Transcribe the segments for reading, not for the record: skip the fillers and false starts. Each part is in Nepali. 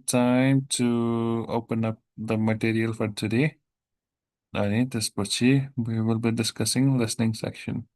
time to open up the material for today. अनि त्यसपछि we will be discussing listening section.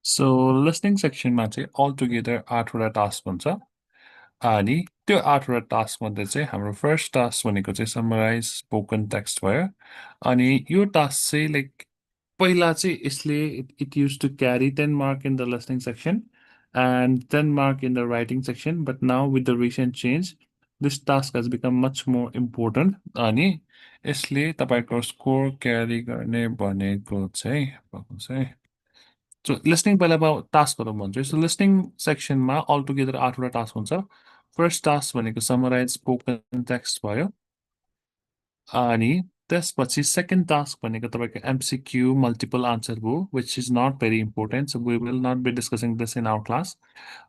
So listening section मा चाहिँ altogether 8वटा टास्क हुन्छ अनि त्यो 8वटा टास्क मध्ये चाहिँ हाम्रो फर्स्ट टास्क भनेको चाहिँ समराइज स्पोकन टेक्स्ट भयो अनि यो टास्क चाहिँ लाइक पहिला चाहिँ यसले it use to carry 10 mark in the listening section and 10 mark in the writing section, but now with the recent change this task has become much more important अनि यसले तपाईको स्कोर क्यारी गर्ने भनेको चाहिँ So listening पहिला अब टास्कहरु भन्छु सो लिसनिङ सेक्सनमा अल टुगेदर 8वटा टास्क हुन्छ फर्स्ट टास्क भनेको समराइज स्पोकन टेक्स्ट भयो अनि त्यसपछि सेकेन्ड टास्क भनेको तपाईको एमसीक्यू मल्टिपल आन्सर हो which is not very important so we will not be discussing this in our class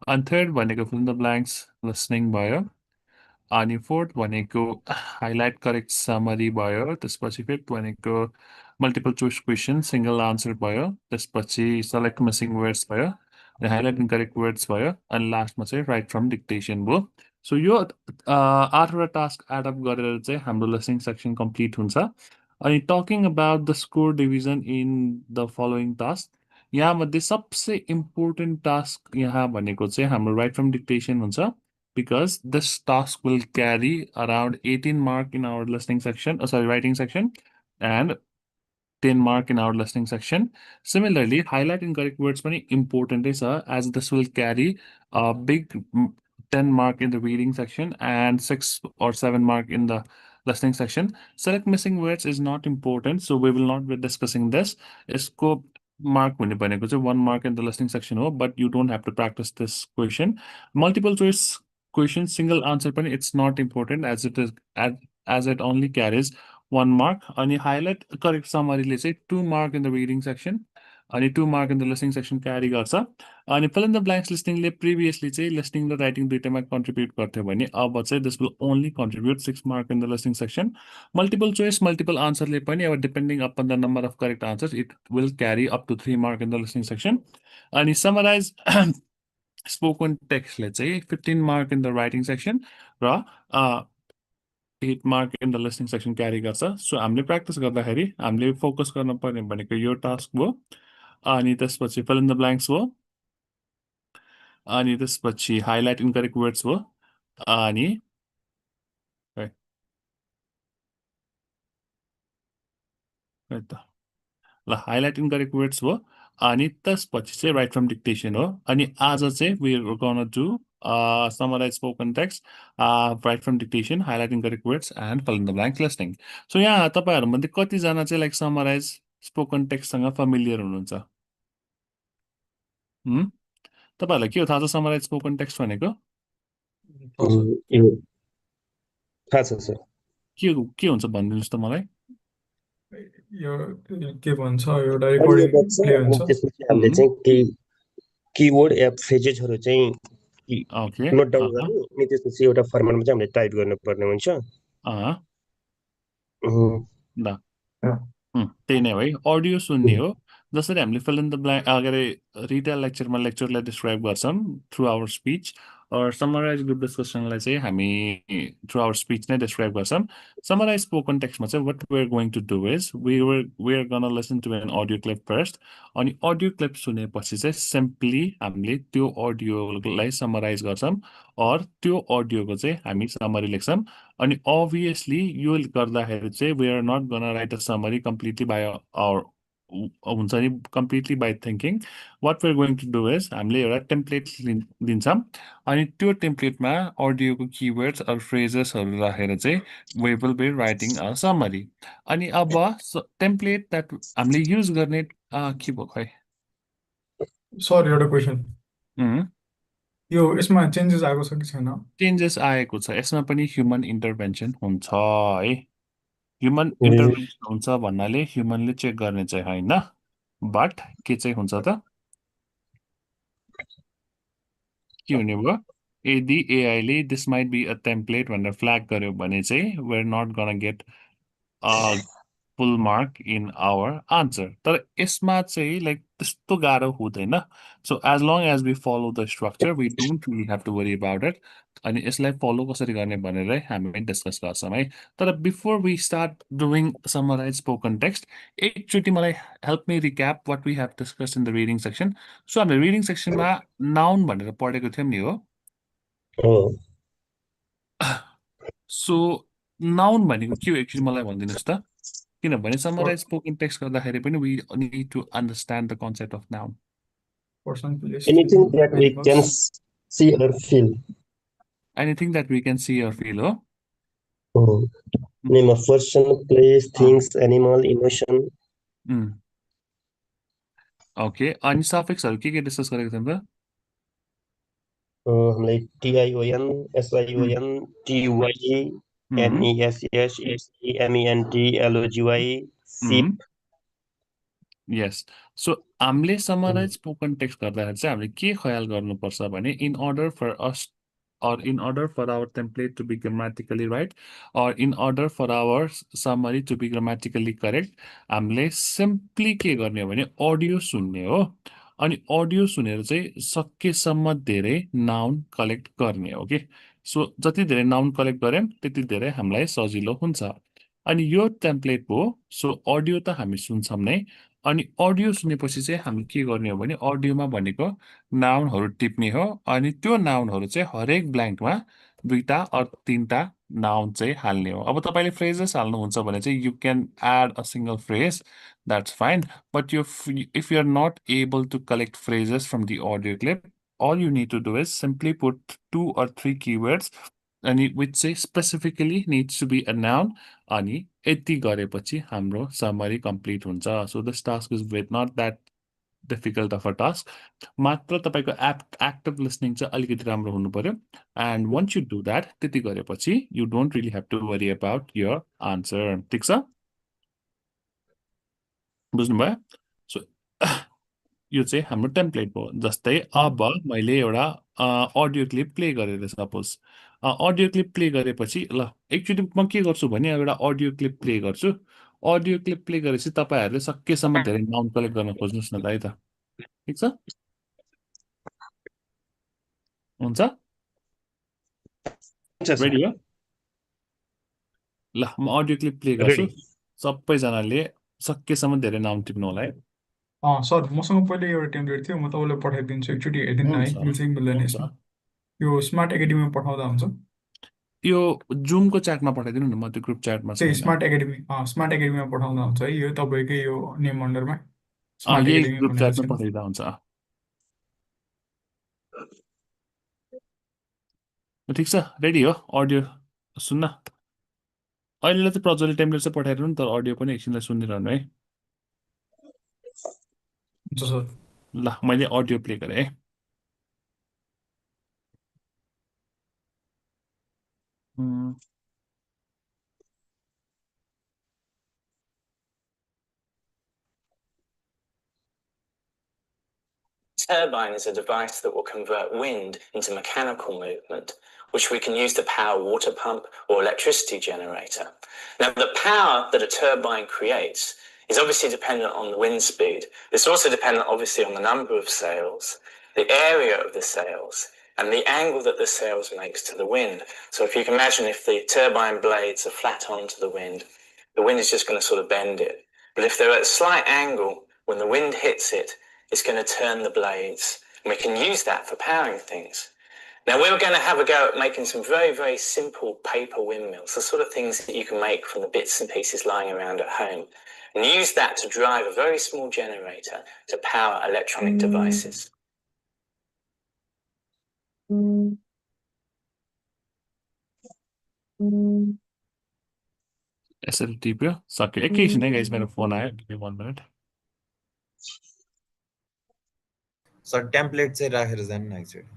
अनि थर्ड भनेको fill in the blanks listening भयो अनि फोर्थ भनेको हाइलाइट करेक्ट समरी भयो त्यसपछि फिफ्थ भनेको multiple choice question single answer भयो त्यसपछि सेलेक्ट मिसिङ वर्ड्स भयो हाइलाइट इनकरेक्ट वर्ड्स भयो अनि लास्टमा चाहिँ राइट फ्रम डिक्टेसन भयो सो यो 8वटा टास्क एड अप गरेर चाहिँ हाम्रो लिसनिङ सेक्सन कम्प्लिट हुन्छ अनि talking about the score division in the following task यहाँ मध्ये सबसे इम्पोर्टेन्ट टास्क यहाँ भनेको चाहिँ हाम्रो राइट फ्रम डिक्टेसन हुन्छ because this task will carry around 18 mark in our listening section, writing section, and 10 mark in our listening section. Similarly, highlight incorrect words very important is as this will carry a big 10 mark in the reading section and 6 or 7 mark in the listening section. Select missing words is not important, so we will not be discussing this. Scope mark भनेको चाहिँ 1 mark in the listening section हो, but you don't have to practice this question. Multiple choice question single answer पनि it's not important as it is as it only carries 1 mark अनि highlight correct summary ले चाहिँ 2 mark in the reading section अनि 2 mark in the listening section carry गर्छ अनि fill in the blanks listening ले previously चाहिँ listening र writing दुईटैमा contribute गर्थ्यो भने अब चाहिँ this will only contribute 6 mark in the listening section multiple choice multiple answer ले पनि अब depending upon the number of correct answers it will carry up to 3 mark in the listening section अनि summarize spoken text ले चाहिँ 15 mark in the writing section र 8 mark in the listening section carry गर्छ सो हामीले प्र्याक्टिस गर्दाखेरि हामीले फोकस गर्न पर्ने भनेको यो टास्क हो अनि त्यसपछि fill in the blanks हो अनि त्यसपछि highlight incorrect words हो अनि ल हाइलाइट इनकरेक्ट वर्ड्स हो अनि त्यसपछि चाहिँ राइट फ्रम डिक्टेसन हो अनि आज चाहिँ we are gonna do summarise spoken text write from dictation highlight incorrect words and fill in the blanks listening so यहाँ तपाईँहरूमध्ये कतिजना चाहिँ लाइक समराइज स्पोकन टेक्स्टसँग फेमिलियर हुनुहुन्छ तपाईँहरूलाई के हो थाहा छ समराइज स्पोकन टेक्स्ट भनेको यो थाहा छ सर के हुन्छ भनिदिनुहोस् त मलाई यो के भन्छ एउटा रेकर्डिङ प्ले हुन्छ त्यसपछि हामीले चाहिँ केही कीवर्ड या फ्रेजेसहरु चाहिँ ओके नोट डाउन गर्ने अनि त्यसपछि एउटा फर्मेटमा चाहिँ हामीले टाइप गर्नुपर्ने हुन्छ ल त्यही नै है अडियो सुन्ने हो जसरी हामीले fill in the blank के अरे रिटेल लेक्चरमा लेक्चरलाई डिस्क्राइब गर्छौँ थ्रु आवर स्पिच और समराइज ग्रुप डिस्कसनलाई चाहिँ हामी थ्रु आवर स्पिच नै डिस्क्राइब गर्छौँ समराइज स्पोकन टेक्स्टमा चाहिँ what we are going to do is we are gonna listen to an audio clip first अनि अडियो क्लिप सुनेपछि चाहिँ सिम्पली हामीले त्यो अडियोलाई समराइज गर्छौँ और त्यो अडियोको चाहिँ हामी समरी लेख्छौँ अनि अभियसली यो गर्दाखेरि चाहिँ we are not gonna write a summary completely by our हुन्छ नि completely by thinking what we are going to do is हामीले एउटा टेम्प्लेट दिन्छौँ अनि त्यो टेम्प्लेटमा अडियोको किवर्ड्स अर फ्रेजेसहरू राखेर चाहिँ we will be writing a summary अनि अब टेम्प्लेट द्याट हामीले युज गर्ने के भयो खै सर एउटा क्वेसन यो यसमा चेन्जेस आएको छ कि छैन चेन्जेस आएको छ यसमा पनि ह्युमन इन्टरभेन्सन हुन्छ है ह्युमन इन्टरभेन्सन हुन्छ भन्नाले ह्युमनले चेक गर्ने चाहिँ होइन बट के चाहिँ हुन्छ त के हुने भयो यदि एआईले this might be a template भनेर फ्ल्याग गर्यो भने चाहिँ we are not gonna get full mark in our answer तर यसमा चाहिँ लाइक त्यस्तो गाह्रो हुँदैन so as long as we follow the structure we don't really have to worry about it अनि यसलाई फलो कसरी गर्ने भनेर हामी डिस्कस गर्छौँ है तर before we start doing summarise spoken text एकचोटि मलाई help me recap what we have discussed in the reading section so हामीले रिडिङ सेक्सनमा नाउन भनेर पढेको थियौँ नि हो सो नाउन भनेको के हो एकचोटि मलाई भनिदिनुहोस् त किनभने समराइज स्पोकन टेक्स्ट गर्दाखेरि पनि we need to understand the concept of noun person place Anything that we can animals see or feel. Anything that we can see or feel हो Name a person, place, things, animal, emotion. Okay अनि सफिक्सहरू के डिस्कस गरेको थियौँ त Like TION, SION, TUY, NESS, MENT, LOGY, SIP. Yes so हामीले समराइज स्पोकन टेक्स्ट गर्दाखेरि चाहिँ हामीले के ख्याल गर्नुपर्छ भने in order for us or in order for our template to be grammatically right or in order for our summary to be grammatically correct हामीले सिम्पली के गर्ने हो भने अडियो सुन्ने हो अनि अडियो सुनेर चाहिँ सकेसम्म धेरै नाउन कलेक्ट गर्ने हो कि सो जति धेरै नाउन कलेक्ट गर्यौँ त्यति धेरै हामीलाई सजिलो हुन्छ अनि यो टेम्प्लेट हो सो अडियो त हामी सुन्छौँ नै अनि अडियो सुनेपछि चाहिँ हामी के गर्ने हो भने अडियोमा भनेको नाउनहरू टिप्ने हो अनि त्यो नाउनहरू चाहिँ हरेक ब्ल्याङ्कमा दुईटा अथवा तिनटा नाउन चाहिँ हाल्ने हो अब तपाईँले फ्रेजेस हाल्नुहुन्छ भने चाहिँ you can add a single phrase that's fine but यो if you are not able to collect phrases from the audio clip all you need to do is simply put 2 or 3 keywords and which say specifically needs to be a noun अनि यति गरेपछि हाम्रो समरी कम्प्लिट हुन्छ so this task is not that difficult of a task मात्र तपाईँको एक्टिभ लिसनिङ चाहिँ अलिकति राम्रो हुनु पर्यो and once you do that त्यति गरेपछि you don't really have to worry about your answer ठिक छ बुझ्नुभयो सो यो चाहिँ हाम्रो टेम्प्लेट भयो जस्तै अब मैले एउटा अडियो क्लिप प्ले गरेर सपोज अडियो क्लिप प्ले गरेपछि ल एकचोटि म के गर्छु भने एउटा अडियो क्लिप प्ले गर्छु अडियो क्लिप प्ले गरेपछि तपाईँहरूले सकेसम्म धेरै नाउन कलेक्ट गर्न खोज्नुहोस् न त है त ठिक छ हुन्छ रेडी हो ल म अडियो क्लिप प्ले गर्छु Ready. सबैजनाले सकेसम्म धेरै नाउन टिप्नु होला है सर मसँग पहिले एउटा टेम्प्लेट थियो म तपाईँलाई पठाइदिन्छु एकचोटि हेरिदिनु न है हुन्छ यो चाहिँ मिल्दैन हुन्छ यसमा यो स्मार्ट एकाडेमीमा पठाउँदा हुन्छ यो जुमको च्याटमा पठाइदिनु न म त्यो ग्रुप च्याटमा त्यही छैन स्मार्ट एकाडेमीमा पठाउँदा हुन्छ है यो तपाईँकै यो नेम अन्डरमा स्मार्ट यही एकाडेमी ग्रुप भनेर च्याटमा छैन पठाइदिँदा हुन्छ ठिक छ रेडी हो अडियो सुन्न अहिलेलाई चाहिँ प्रज्वलले टेम्प्लेट चाहिँ पठाइरहनु तर अडियो पनि एकछिनलाई सुनिरहनु है हुन्छ सर ल मैले अडियो प्ले गरेँ है Turbine is a device that will convert wind into mechanical movement, which we can use to power a water pump or electricity generator. Now, the power that a turbine creates is obviously dependent on the wind speed. It's also dependent, obviously, on the number of sails, the area of the sails, and the angle that the sails makes to the wind. So if you can imagine if the turbine blades are flat onto the wind is just going to sort of bend it. But if they're at a slight angle, when the wind hits it, it's going to turn the blades. And we can use that for powering things. Now, we're going to have a go at making some very, very simple paper windmills, the sort of things that you can make from the bits and pieces lying around at home, and use that to drive a very small generator to power electronic devices. यसरी टिप्यो सक्यो एकैछिन है गाइस मेरो फोन आयो 1 मिनेट सर टेम्प्लेट चाहिँ राखेर जानु न एकचोटि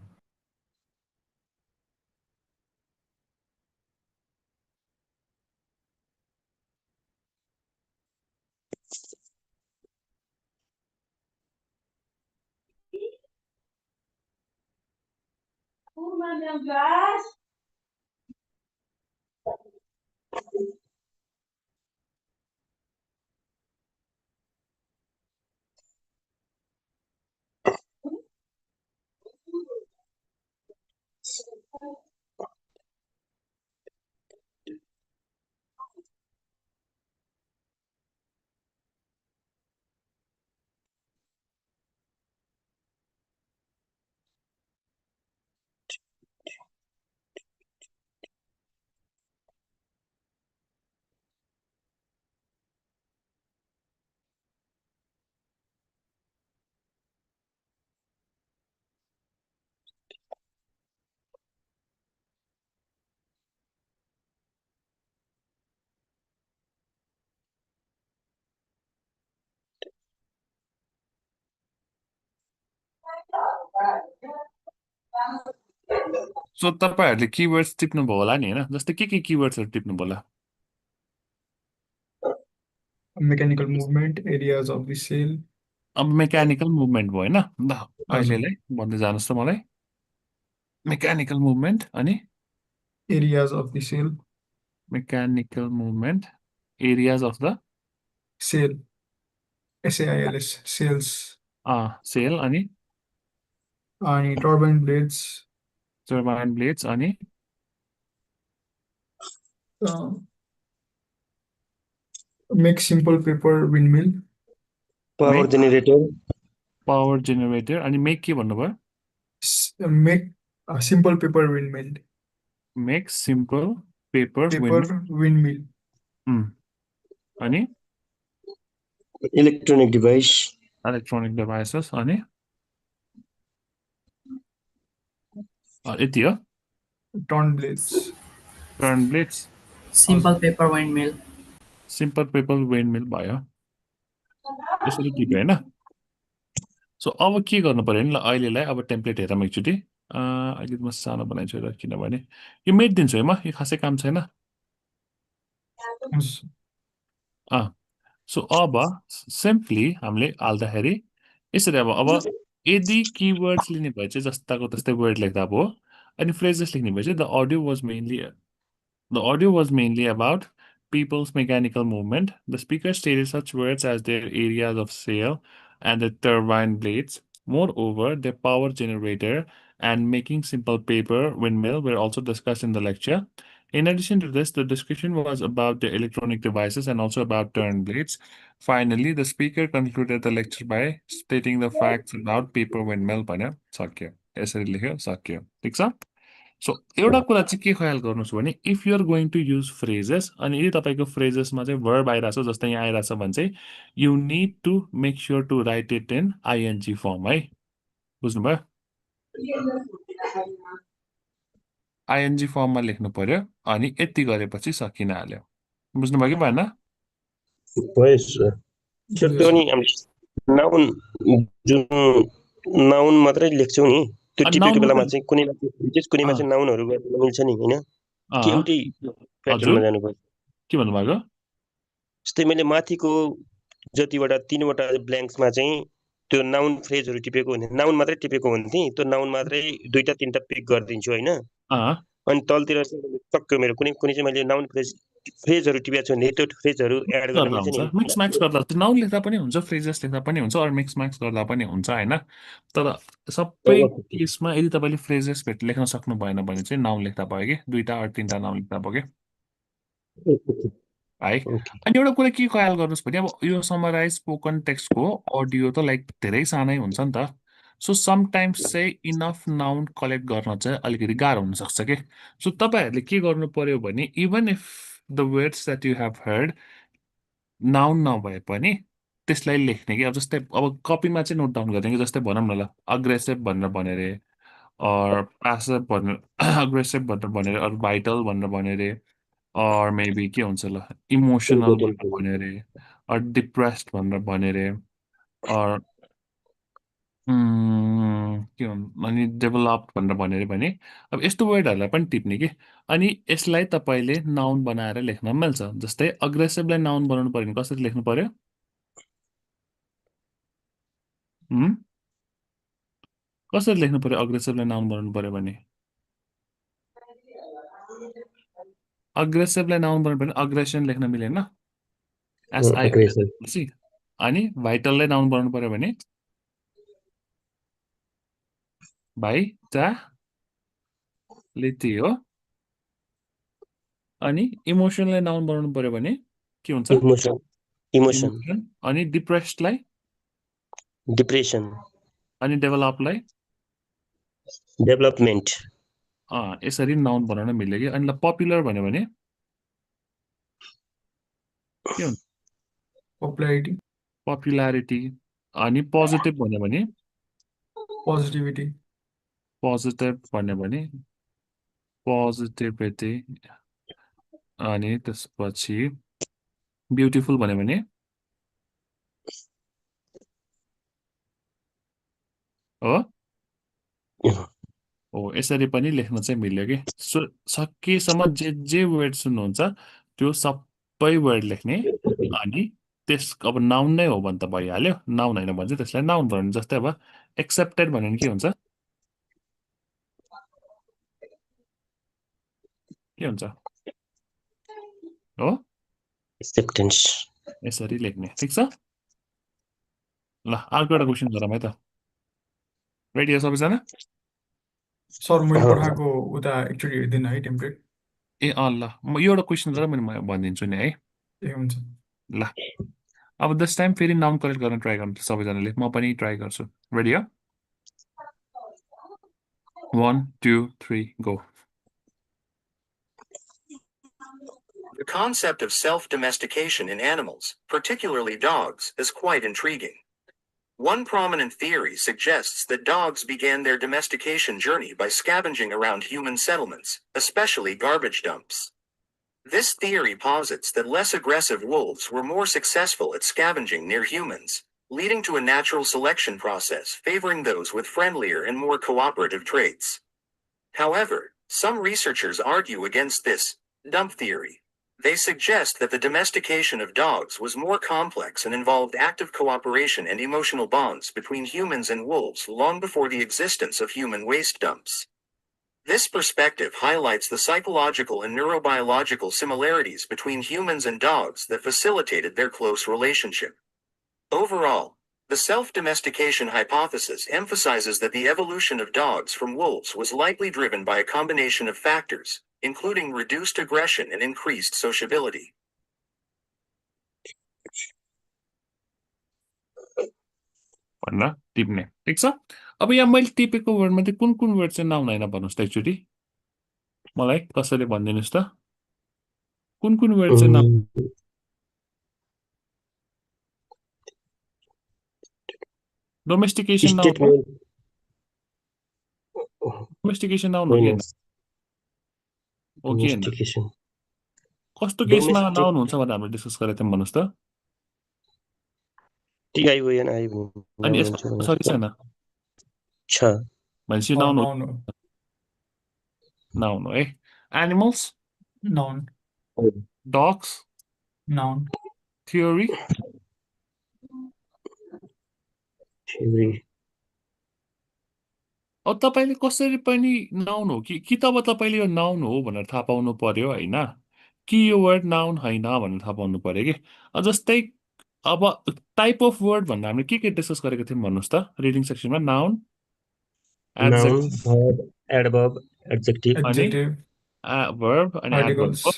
सो तपाईहरुले कीवर्ड्स टिप्नु भयो होला नि हैन जस्तै के कीवर्ड्सहरु टिप्नु भयो होला Mechanical movement, areas of the sail. अब मेकानिकल मुभमेन्ट भयो हैन ल अहिलेलाई भन्दै जानुस् त मलाई मेकानिकल मुभमेन्ट अनि Areas of the sail. Mechanical movement areas of the Sail. SAILS. Sails. Sail अनि And turbine blades. Turbine blades अनि Make simple paper windmill. Power generator power generator अनि मेक के भन्नुभयो Make a simple paper windmill. Make simple paper Paper windmill. अनि इलेक्ट्रोनिक डिभाइस इलेक्ट्रोनिक डिभाइसेस अनि यति हो Turn blades. Turn blades Simple paper windmill. Simple paper windmill भयो यसरी टिप्यो हैन सो अब के गर्नु पर्यो नि ल अहिलेलाई अब टेम्प्लेट हेरौँ एकचोटि अहिले म सानो बनाइछु र किनभने यो मेटिदिन्छु है म यो खासै काम छैन सो अब सिम्पली हामीले हाल्दाखेरि यसरी अब यदि कीवर्ड्स लिने भए चाहिँ जस्ताको तस्तै वर्ड लेख्दा भयो अनि फ्रेजेस लेख्ने भए चाहिँ the audio was mainly about people's mechanical movement. The speaker stated such words as their areas of sail and the turbine blades. Moreover, the power generator and making simple paper windmill were also discussed in the lecture. In addition to this, the discussion was about the electronic devices and also about turn blades. Finally, the speaker concluded the lecture by stating the facts about paper windmill. भने सक्यो यसरी लेख्यो सक्यो ठीक छ सो एउटा कुरा चाहिँ के ख्याल गर्नुस् भने if you are going to use phrases अनि यदि तपाईको फ्रेजेसमा चाहिँ भर्ब आइराछ जस्तै यहाँ आइराछ भने चाहिँ you need to make sure to write it in ING form है बुझ्नुभयो आइएनजी फर्ममा लेख्नु पर्यो अनि यति गरेपछि सकिन हाल्यो बुझ्नुभयो कि भएन त्यो नि नाउन जुन नाउन मात्रै लेख्छौ नि त्यो टिपेको बेलामा चाहिँ कुनैमा चाहिँ नाउनहरु गर्न मिल्छ नि हैन के एउटै प्याटर्नमा जानु पर्छ के भन्नु भएको जस्तै मैले माथिको जतिवटा तीनवटा ब्ल्याङ्क्समा चाहिँ त्यो नाउन फ्रेजहरु टिपेको हुने नाउन मात्रै टिपेको हुन्थे त्यो नाउन मात्रै दुईटा तीनटा पिक गर्दिन्छु हैन अनि तलतिर चाहिँ सक्यो मेरो कुनै चाहिँ मैले नाउन फ्रेज फ्रेजहरु टिपेको छु भने त्यो फ्रेजहरु एड गर्न गर्दा मिल्छ हुन्छ नि मिक्स म्याक्स गर्दा नाउन लेख्दा पनि हुन्छ फ्रेजेस लेख्दा पनि हुन्छ अरू मिक्स म्याक्स गर्दा पनि हुन्छ होइन तर सबै केसमा यदि तपाईँले फ्रेजेस लेख्न सक्नु भएन भने चाहिँ नाउन लेख्दा भयो कि 2टा अरू 3टा नाउन लेख्दा भयो कि है अनि एउटा कुरा के ख्याल गर्नुहोस् भने अब यो समराइज स्पोकन टेक्स्टको अडियो त लाइक धेरै सानै हुन्छ नि त सो समटाइम्स चाहिँ इनफ नाउन कलेक्ट गर्न चाहिँ अलिकति गाह्रो हुनसक्छ कि सो तपाईँहरूले के गर्नु पर्यो भने even if the words that you have heard noun नभए पनि त्यसलाई लेख्ने कि अब जस्तै अब कपीमा चाहिँ नोट डाउन गर्ने कि जस्तै भनौँ न ल अग्रेसिभ भनेर भन्यो अरे प्यासिभ भनेर अग्रेसिभ भनेर भन्यो अरे अरू भाइटल भनेर भन्यो अरे or maybe के हुन्छ ल इमोसनल भनेर भन्यो अरे or डिप्रेस्ड भनेर भन्यो अरे or के भन् अनि डेभलप भनेर भन्यो अरे भने अब यस्तो वर्डहरूलाई पनि टिप्ने कि अनि यसलाई तपाईँले नाउन बनाएर लेख्न मिल्छ जस्तै अग्रेसिभलाई नाउन बनाउनु पर्यो भने कसरी लेख्नु पर्यो कसरी लेख्नु पर्यो अग्रेसिभलाई नाउन बनाउनु पर्यो भने अग्रेसिभलाई नाउन बनाउनु पर्यो अग्रेसन लेख्न मिलेन एसआई अनि भाइटललाई नाउन बनाउनु पर्यो भने भाइटालिटी हो अनि इमोसनलाई नाउन बनाउनु पर्यो भने के हुन्छ इमोसन अनि डिप्रेस्डलाई डिप्रेसन अनि डेभलपलाई डेभलपमेन्ट यसरी नाउन बनाउन मिल्यो कि अनि ल पपुलर भन्यो भने के हुन्छ पपुलारिटी पपुलारिटी अनि पोजिटिभ भन्यो भने पोजिटिभिटी पोजिटिभ भन्यो भने पोजिटिभिटी अनि त्यसपछि ब्युटिफुल भन्यो भने हो हो यसरी पनि लेख्न चाहिँ मिल्यो कि सकेसम्म जे वर्ड सुन्नुहुन्छ त्यो सबै वर्ड लेख्ने अनि त्यस अब नाउन नै हो भने त भइहाल्यो नाउन होइन भने चाहिँ त्यसलाई नाउन भन्यो जस्तै अब एक्सेप्टेड भन्यो भने के हुन्छ हो एक्सेप्टेन्स यसरी लेख्ने ठिक छ ल अर्को एउटा क्वेसन गरौँ है त रेडी हो सबैजना सर मैले पठाएको उता एकचोटि हेर्दिन है टेम्प्लेट ए ल म यो एउटा क्वेसन गरेर मैले भनिदिन्छु नि है ए हुन्छ ल अब दिस टाइम फेरि नाउन कलेक्ट गर्न ट्राई गर्नु सबैजनाले म पनि ट्राई गर्छु रेडी हो 1 2 3 go The concept of self-domestication in animals, particularly dogs, is quite intriguing. One prominent theory suggests that dogs began their domestication journey by scavenging around human settlements, especially garbage dumps. This theory posits that less aggressive wolves were more successful at scavenging near humans, leading to a natural selection process favoring those with friendlier and more cooperative traits. However, some researchers argue against this dump theory. They suggest that the domestication of dogs was more complex and involved active cooperation and emotional bonds between humans and wolves long before the existence of human waste dumps. This perspective highlights the psychological and neurobiological similarities between humans and dogs that facilitated their close relationship. Overall, the self-domestication hypothesis emphasizes that the evolution of dogs from wolves was likely driven by a combination of factors, including reduced aggression and increased sociability. भनेर टिप्ने ठिक छ अब यहाँ मैले टिपेको वर्डमा चाहिँ कुन वर्ड चाहिँ नाउन होइन भन्नुहोस् त एकचोटि मलाई कसैले भनिदिनुहोस् त कुन वर्ड चाहिँ नाउन डोमेस्टिकेसन नाउन हो डोमेस्टिकेसन नाउन हो कि होइन हो कि होइन कस्तो केसमा नाउन हुन्छ भनेर हामीले डिस्कस गरेको थियौँ भन्नुहोस् त अनि यसमा सरी छैन भनेपछि नाउन हो नाउन हो है animals noun dogs noun theory अब तपाईँले कसरी पनि नाउन हो कि त अब तपाईँले यो नाउन हो भनेर थाहा पाउनु पर्यो होइन कि यो वर्ड नाउन होइन भनेर थाहा पाउनु पर्यो कि जस्तै अब टाइप अफ वर्ड भन्दा हामीले के डिस्कस गरेको थियौँ भन्नुहोस् त रिडिङ सेक्सनमा noun noun adjective verb adverb adjective अनि Adjective, वर्ब अनि एडभर्ब हो articles,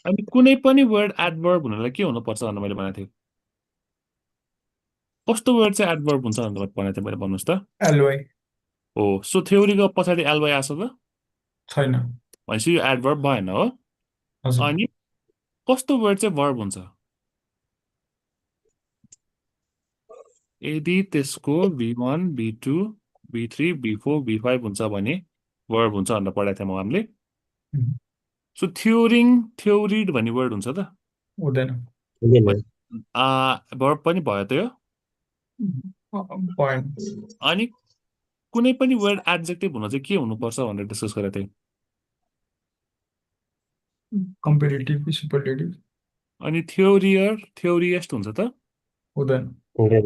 अनि कुनै पनि वर्ड एडभर्ब हुनलाई के हुनुपर्छ भनेर मैले भनेको थिएँ कस्तो वर्ड चाहिँ एडभर्ब हुन्छ भनेर भनेको थिएँ मैले भन्नुहोस् त ly, हो सो थ्योरीको पछाडि एलवाई आएको छ त छैन भनेपछि यो एडभर्ब भएन हो हजुर अनि कस्तो वर्ड चाहिँ वर्ब हुन्छ यदि त्यसको V1 V2 V3 V4 V5 हुन्छ भने वर्ब हुन्छ भनेर पढाएको थियौँ हामीले सो थ्योरिड भन्ने वर्ड हुन्छ त हुँदैन हुँदैन वर्ब पनि भयो त यो भएन अनि कुनै पनि वर्ड एडजेक्टिभ हुन चाहिँ के हुनुपर्छ भनेर डिस्कस गरेको थिएँ कम्पेरिटिभ सुपरलेटिभ अनि थ्योरियस्ट हुन्छ त हुँदैन हुँदैन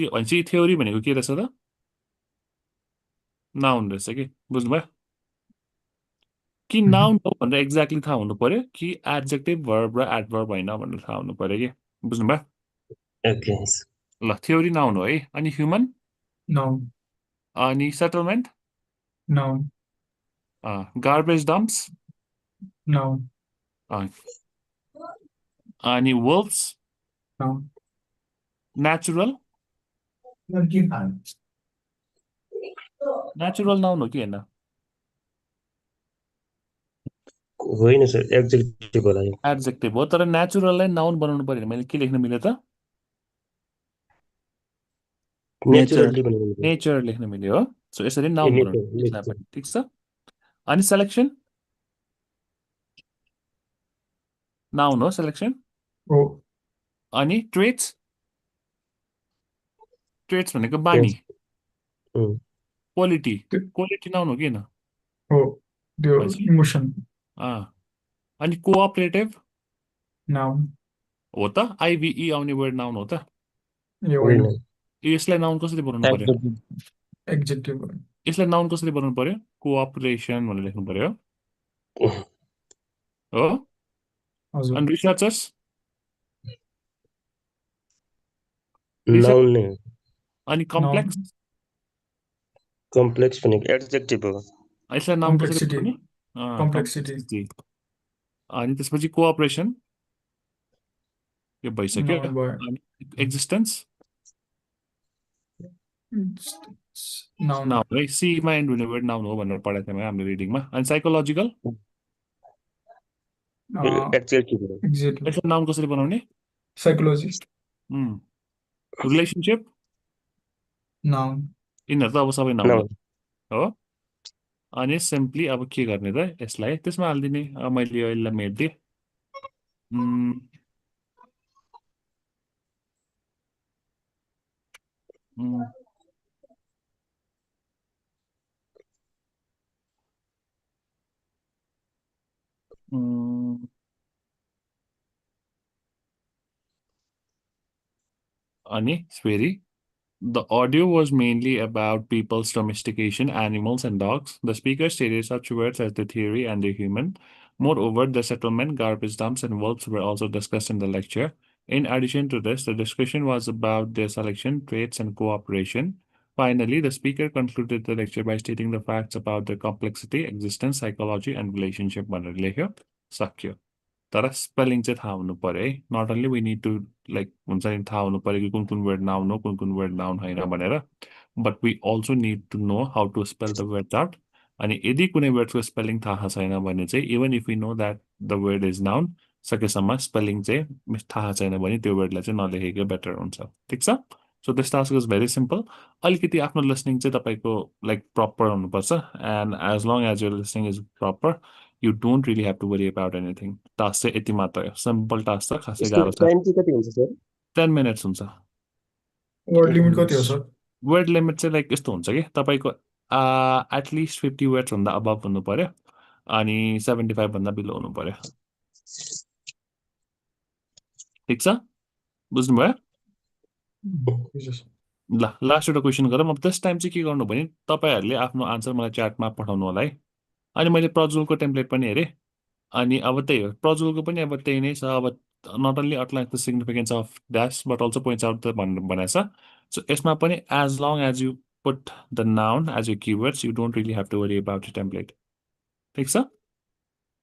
भनेपछि थ्योरी भनेको के रहेछ त नाउन रहेछ कि बुझ्नुभयो कि नाउन हो भनेर एक्ज्याक्टली थाहा हुनु पर्यो कि एडजेक्टिभ वर्ब र एडभर्ब होइन भनेर थाहा हुनु पर्यो कि बुझ्नुभयो ओके ल थ्योरी नाउन हो है अनि ह्युमन नाउन अनि settlement noun garbage dumps noun अनि वुल्फ्स नाउन नेचुरल नाउन हो कि होइन होइन सर एक्जेक्टिभ होला यो एडजेक्टिभ हो तर नेचुरललाई नाउन बनाउनु पर्यो भने मैले के लेख्न मिल्यो त नेचुरली बनाउनु पर्यो नेचर लेख्न मिल्यो हो सो यसरी नाउन बनाउनु नेचर यसलाई पनि ठिक छ अनि सेलेक्सन नाउन हो सेलेक्सन हो अनि ट्रेट्स भनेको बानी क्वालिटी नाउन हो कि होइन हो त्यो भनेपछि इमोसन अनि कोअपरेटिभ नाउन हो त आइभिई आउने वर्ड नाउन हो त ए होइन यसलाई नाउन कसरी बनाउनु पर्यो एक्जेक्टिभ यसलाई नाउन कसरी बनाउनु पर्यो कोअपरेसन भनेर लेख्नु पर्यो हो हजुर अनि रिसर्चर्स नाउन नै अनि कम्प्लेक्स कम्प्लेक्स भनेको एडजेक्टिभ हो यसलाई नाउन कसरी कम्प्लेक्सिटी बनाउने कम्प्लेक्सिटी अनि त्यसपछि कोअपरेसन यो भइसक्यो नाउन भयो अनि एक्जिस्टेन्स नाउन नाउन है सीमा एन्ड हुने वर्ड नाउन हो भनेर पढाएको थियौँ हाम्रो रिडिङमा अनि साइकोलोजिकल एडजेक्टिभ हो एक्जेक्टली यसलाई नाउन कसरी बनाउने साइकोलोजी रिलेसनसिप नाउन यिनीहरू त अब सबै नाउन नाउन हो अनि सिम्पली अब के गर्ने त यसलाई त्यसमा हालिदिने अब मैले यो यसलाई मेटिदिएँ अनि फेरि The audio was mainly about people's domestication, animals, and dogs. The speaker stated such words as the theory and the human. Moreover, the settlement, garbage dumps, and wolves were also discussed in the lecture. In addition to this, the discussion was about their selection, traits, and cooperation. Finally, the speaker concluded the lecture by stating the facts about their complexity, existence, psychology, and relationship. Sakyo. तर स्पेलिङ चाहिँ थाहा हुनु पर्यो है not only we need to like हुन्छ नि थाहा हुनु पर्यो कि कुन कुन वर्ड नाउन हो कुन वर्ड नाउन होइन भनेर but we also need to know how to spell the word out अनि यदि कुनै वर्डको स्पेलिङ थाहा छैन भने चाहिँ even if you know that the word is noun सकेसम्म स्पेलिङ चाहिँ थाहा छैन भने त्यो वर्डलाई चाहिँ नलेखेकै बेटर हुन्छ ठिक छ so this task is very simple अलिकति आफ्नो लिसनिङ चाहिँ तपाईँको लाइक प्रपर हुनुपर्छ and as long as your listening is proper you don't really have to worry about anything. Task चाहिँ यति मात्र हो सिम्पल टास्क छ खासै गाह्रो छ टाइम चाहिँ कति हुन्छ सर 10 मिनट्स हुन्छ वर्ड लिमिट कति हो सर वर्ड लिमिट चाहिँ लाइक यस्तो हुन्छ कि तपाईँको एटलिस्ट 50 वर्ड्स भन्दा अबभ हुनु पर्यो अनि 75 भन्दा बिलो हुनु पर्यो ठिक छ बुझ्नुभयो ल लास्ट एउटा क्वेसन गरौँ अब त्यस टाइम चाहिँ के गर्नु भने तपाईँहरूले आफ्नो आन्सर मलाई च्याटमा पठाउनु होला है अनि मैले प्रज्वलको टेम्प्लेट पनि हेरेँ अनि अब त्यही हो प्रज्वलको पनि अब त्यही नै छ अब not only outlines the significance of dash but also points out the भनेको छ सो यसमा पनि as long as you put the noun as you keywords you don't really have to worry about template ठिक छ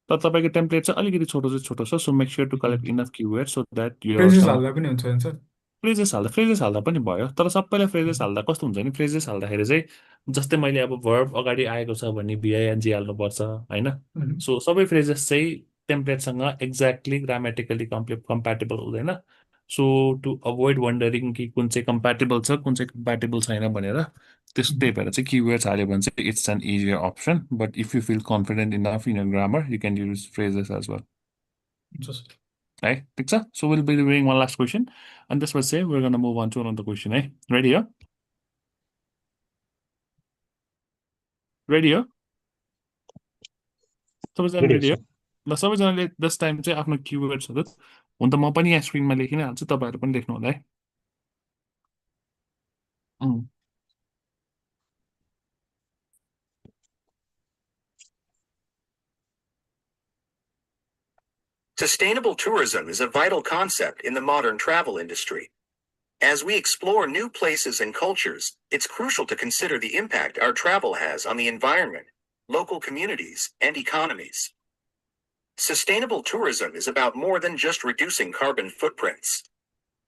तर तपाईँको टेम्प्लेट चाहिँ अलिकति छोटो छ so make sure to collect enough keyword so that यो फ्रेजेस हाल्दा पनि हुन्छ नि सर फ्रेजेस हाल्दा पनि भयो तर सबैलाई फ्रेजेस हाल्दा कस्तो हुन्छ नि फ्रेजेस हाल्दाखेरि चाहिँ जस्तै मैले अब भर्ब अगाडि आएको छ भने भिआइएनजी हाल्नुपर्छ होइन सो सबै फ्रेजेस चाहिँ टेम्प्लेटसँग एक्ज्याक्टली ग्रामेटिकली कम्प्याटेबल हुँदैन सो टु अभोइड वन्डरिङ कि कुन चाहिँ कम्प्याटेबल छ कुन चाहिँ कम्प्याटेबल छैन भनेर त्यही भएर चाहिँ किवर्ड्स हाल्यो भने चाहिँ it's an easier option but if you feel confident enough in your grammar you can use phrases as well है ठिक छ so will be doing one last question अनि त्यसपछि चाहिँ we're gonna move on to another question है रेडी हो रेडी हो सबैजना रेडी हो ल सबैजनाले दस टाइम चाहिँ आफ्नो किवर्ड्सहरू हुन त म पनि यहाँ स्क्रिनमा लेखि नै हाल्छु तपाईँहरू पनि लेख्नु होला है Sustainable tourism is a vital concept in the modern travel industry. As we explore new places and cultures, it's crucial to consider the impact our travel has on the environment, local communities, and economies. Sustainable tourism is about more than just reducing carbon footprints.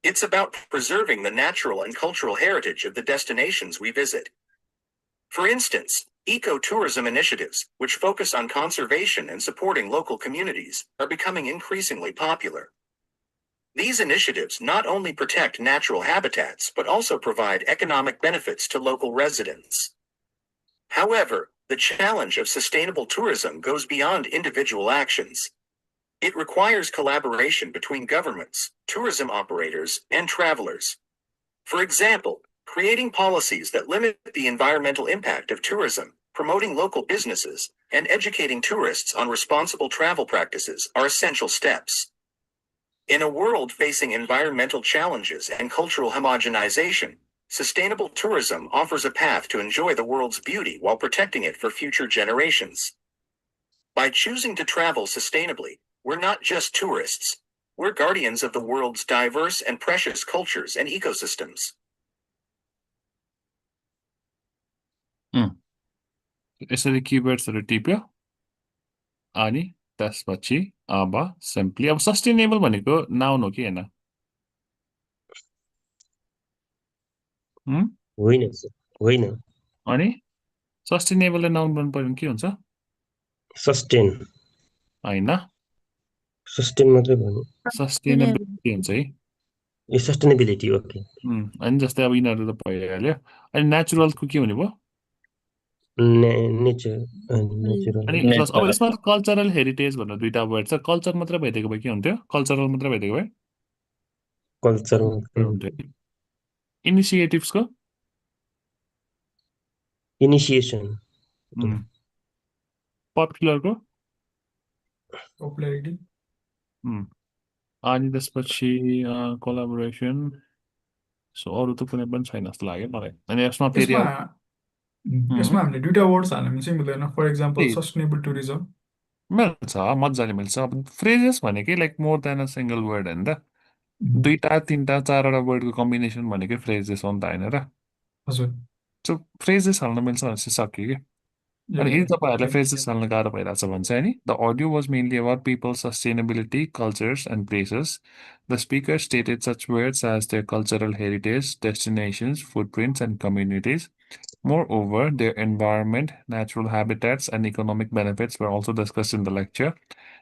It's about preserving the natural and cultural heritage of the destinations we visit. For instance, ecotourism initiatives, which focus on conservation and supporting local communities, are becoming increasingly popular. These initiatives not only protect natural habitats but also provide economic benefits to local residents. However, the challenge of sustainable tourism goes beyond individual actions. It requires collaboration between governments, tourism operators, and travelers. For example, creating policies that limit the environmental impact of tourism, promoting local businesses, and educating tourists on responsible travel practices are essential steps. In a world facing environmental challenges and cultural homogenization, sustainable tourism offers a path to enjoy the world's beauty while protecting it for future generations. By choosing to travel sustainably, we're not just tourists. We're guardians of the world's diverse and precious cultures and ecosystems. यसरी किवर्ड्सहरू टिप्यो अनि त्यसपछि अब सिम्पली अब सस्टेनेबल भनेको नाउन हो कि हैन होइन सर होइन अनि सस्टेनेबलले नाउन बन्नु पर्यो भने के हुन्छ सस्टेन हैन सस्टेन मात्रै भन्नु सस्टेनेबिलिटी हुन्छ है ए सस्टेनेबिलिटी ओके अनि जस्तै अब यिनीहरू त भइहाल्यो अनि नेचुरलको के हुने भयो नेचर नेचुरल अनि प्लस अब यसमा कल्चरल हेरिटेज भनेर दुईटा वर्ड छ कल्चर मात्रै भइदिएको भए के हुन्थ्यो कल्चरल मात्रै भइदिएको भए कल्चर हुन्थ्यो इनिसिएटिभ्सको इनिसिएसन पपुलरको पपुलारिटी अनि त्यसपछि कोलाबोरेसन सो अरू त कुनै पनि छैन जस्तो लाग्यो मलाई अनि यसमा फेरि यसमा हामीले दुईटा वर्ड्स हाल्नु चाहिँ मिल्दैन फर एक्जाम्पल सस्टेनेबल टुरिज्म मिल्छ मजाले मिल्छ अब फ्रेजेस भनेकै like more than a single word होइन त दुईटा तिनटा चारवटा वर्डको कम्बिनेसन भनेकै फ्रेजेस हो नि त होइन र हजुर सो फ्रेजेस हाल्न मिल्छ भने चाहिँ सक्यो कि अनि यदि तपाईँहरूलाई फ्रेजेस हाल्न गाह्रो भइरहेछ भने चाहिँ नि the audio was mainly about people sustainability cultures and places the speaker stated such words as their cultural heritage destinations footprints and communities Moreover, their environment, natural habitats, and economic benefits were also discussed in the lecture.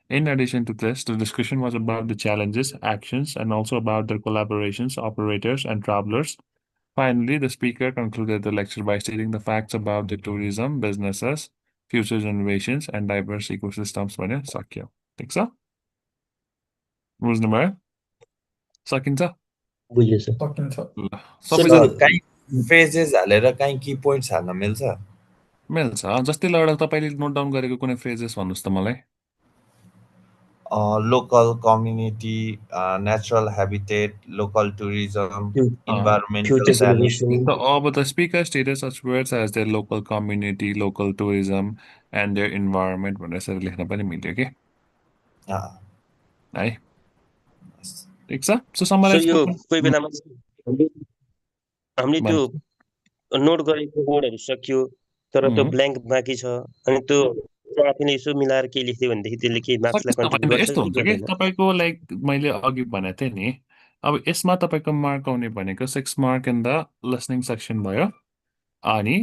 In addition to this, the discussion was about the challenges, actions, and also about their collaborations, operators, and travelers. Finally, the speaker concluded the lecture by stating the facts about the tourism, businesses, future generations, and diverse ecosystems. भने सक्यो ठिक छ बुझ्नुभयो सकिन्छ बुझ्यो सर सकिन्छ सबैजना फ्रेजेस हालेर काहीँ की पोइन्ट्स हाल्न मिल्छ मिल्छ जस्तै ल एउटा तपाईँले नोट डाउन गरेको कुनै फ्रेजेस भन्नुहोस् त मलाई local community natural habitat local tourism environmental अब the speaker stated such words as their local community, local tourism, and their environment भनेर यसरी लेख्न पनि मिल्यो कि है ठिक छ सो सो समराइज यो कोही बेलामा हामीले त्यो नोट गरेको वर्डहरू सकियो तर त्यो ब्ल्याङ्क बाँकी छ अनि त्यो आफैले यसो मिलाएर के लेख्थ्यो भनेदेखि त्यसले के मार्क्सलाई कन्ट्रिब्युट गर्छ यस्तो कि हुन्छ कि गर्दैन? तपाईँको लाइक मैले अघि भनेको थिएँ नि अब यसमा तपाईँको मार्क आउने भनेको 6 mark in the listening section भयो अनि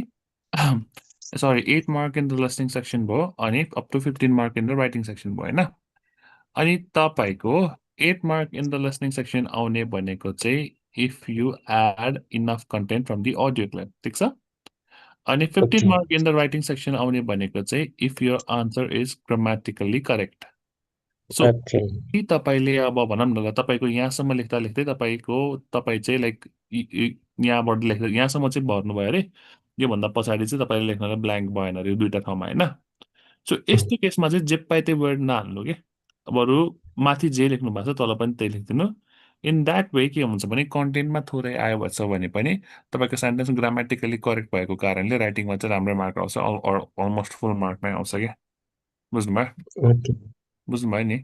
sorry 8 mark in the listening section भयो अनि up to 15 mark in the writing section भयो होइन अनि तपाईँको 8 mark in the listening section आउने भनेको चाहिँ if you add enough content from the audio clip ठिक छ अनि 15 mark in the writing section आउने भनेको चाहिँ if your answer is grammatically correct so कि तपाईँले अब भनौँ न ल तपाईँको यहाँसम्म लेख्दा लेख्दै तपाईँ चाहिँ लाइक यहाँबाट लेख्दा यहाँसम्म चाहिँ भर्नुभयो अरे योभन्दा पछाडि चाहिँ तपाईँले लेख्नलाई ब्ल्याङ्क भएन अरे दुईवटा ठाउँमा होइन सो यस्तो केसमा चाहिँ जे पाए त्यही वर्ड नहाल्नु कि बरु माथि जे लेख्नु भएको छ तल पनि त्यही लेखिदिनु इन द्याट वे के हुन्छ भने कन्टेन्टमा थोरै आयो भएछ भने पनि तपाईँको सेन्टेन्स ग्रामेटिकली करेक्ट भएको कारणले राइटिङमा चाहिँ राम्रो मार्क आउँछ अलमोस्ट फुल मार्क नै आउँछ क्या बुझ्नुभयो बुझ्नुभयो नि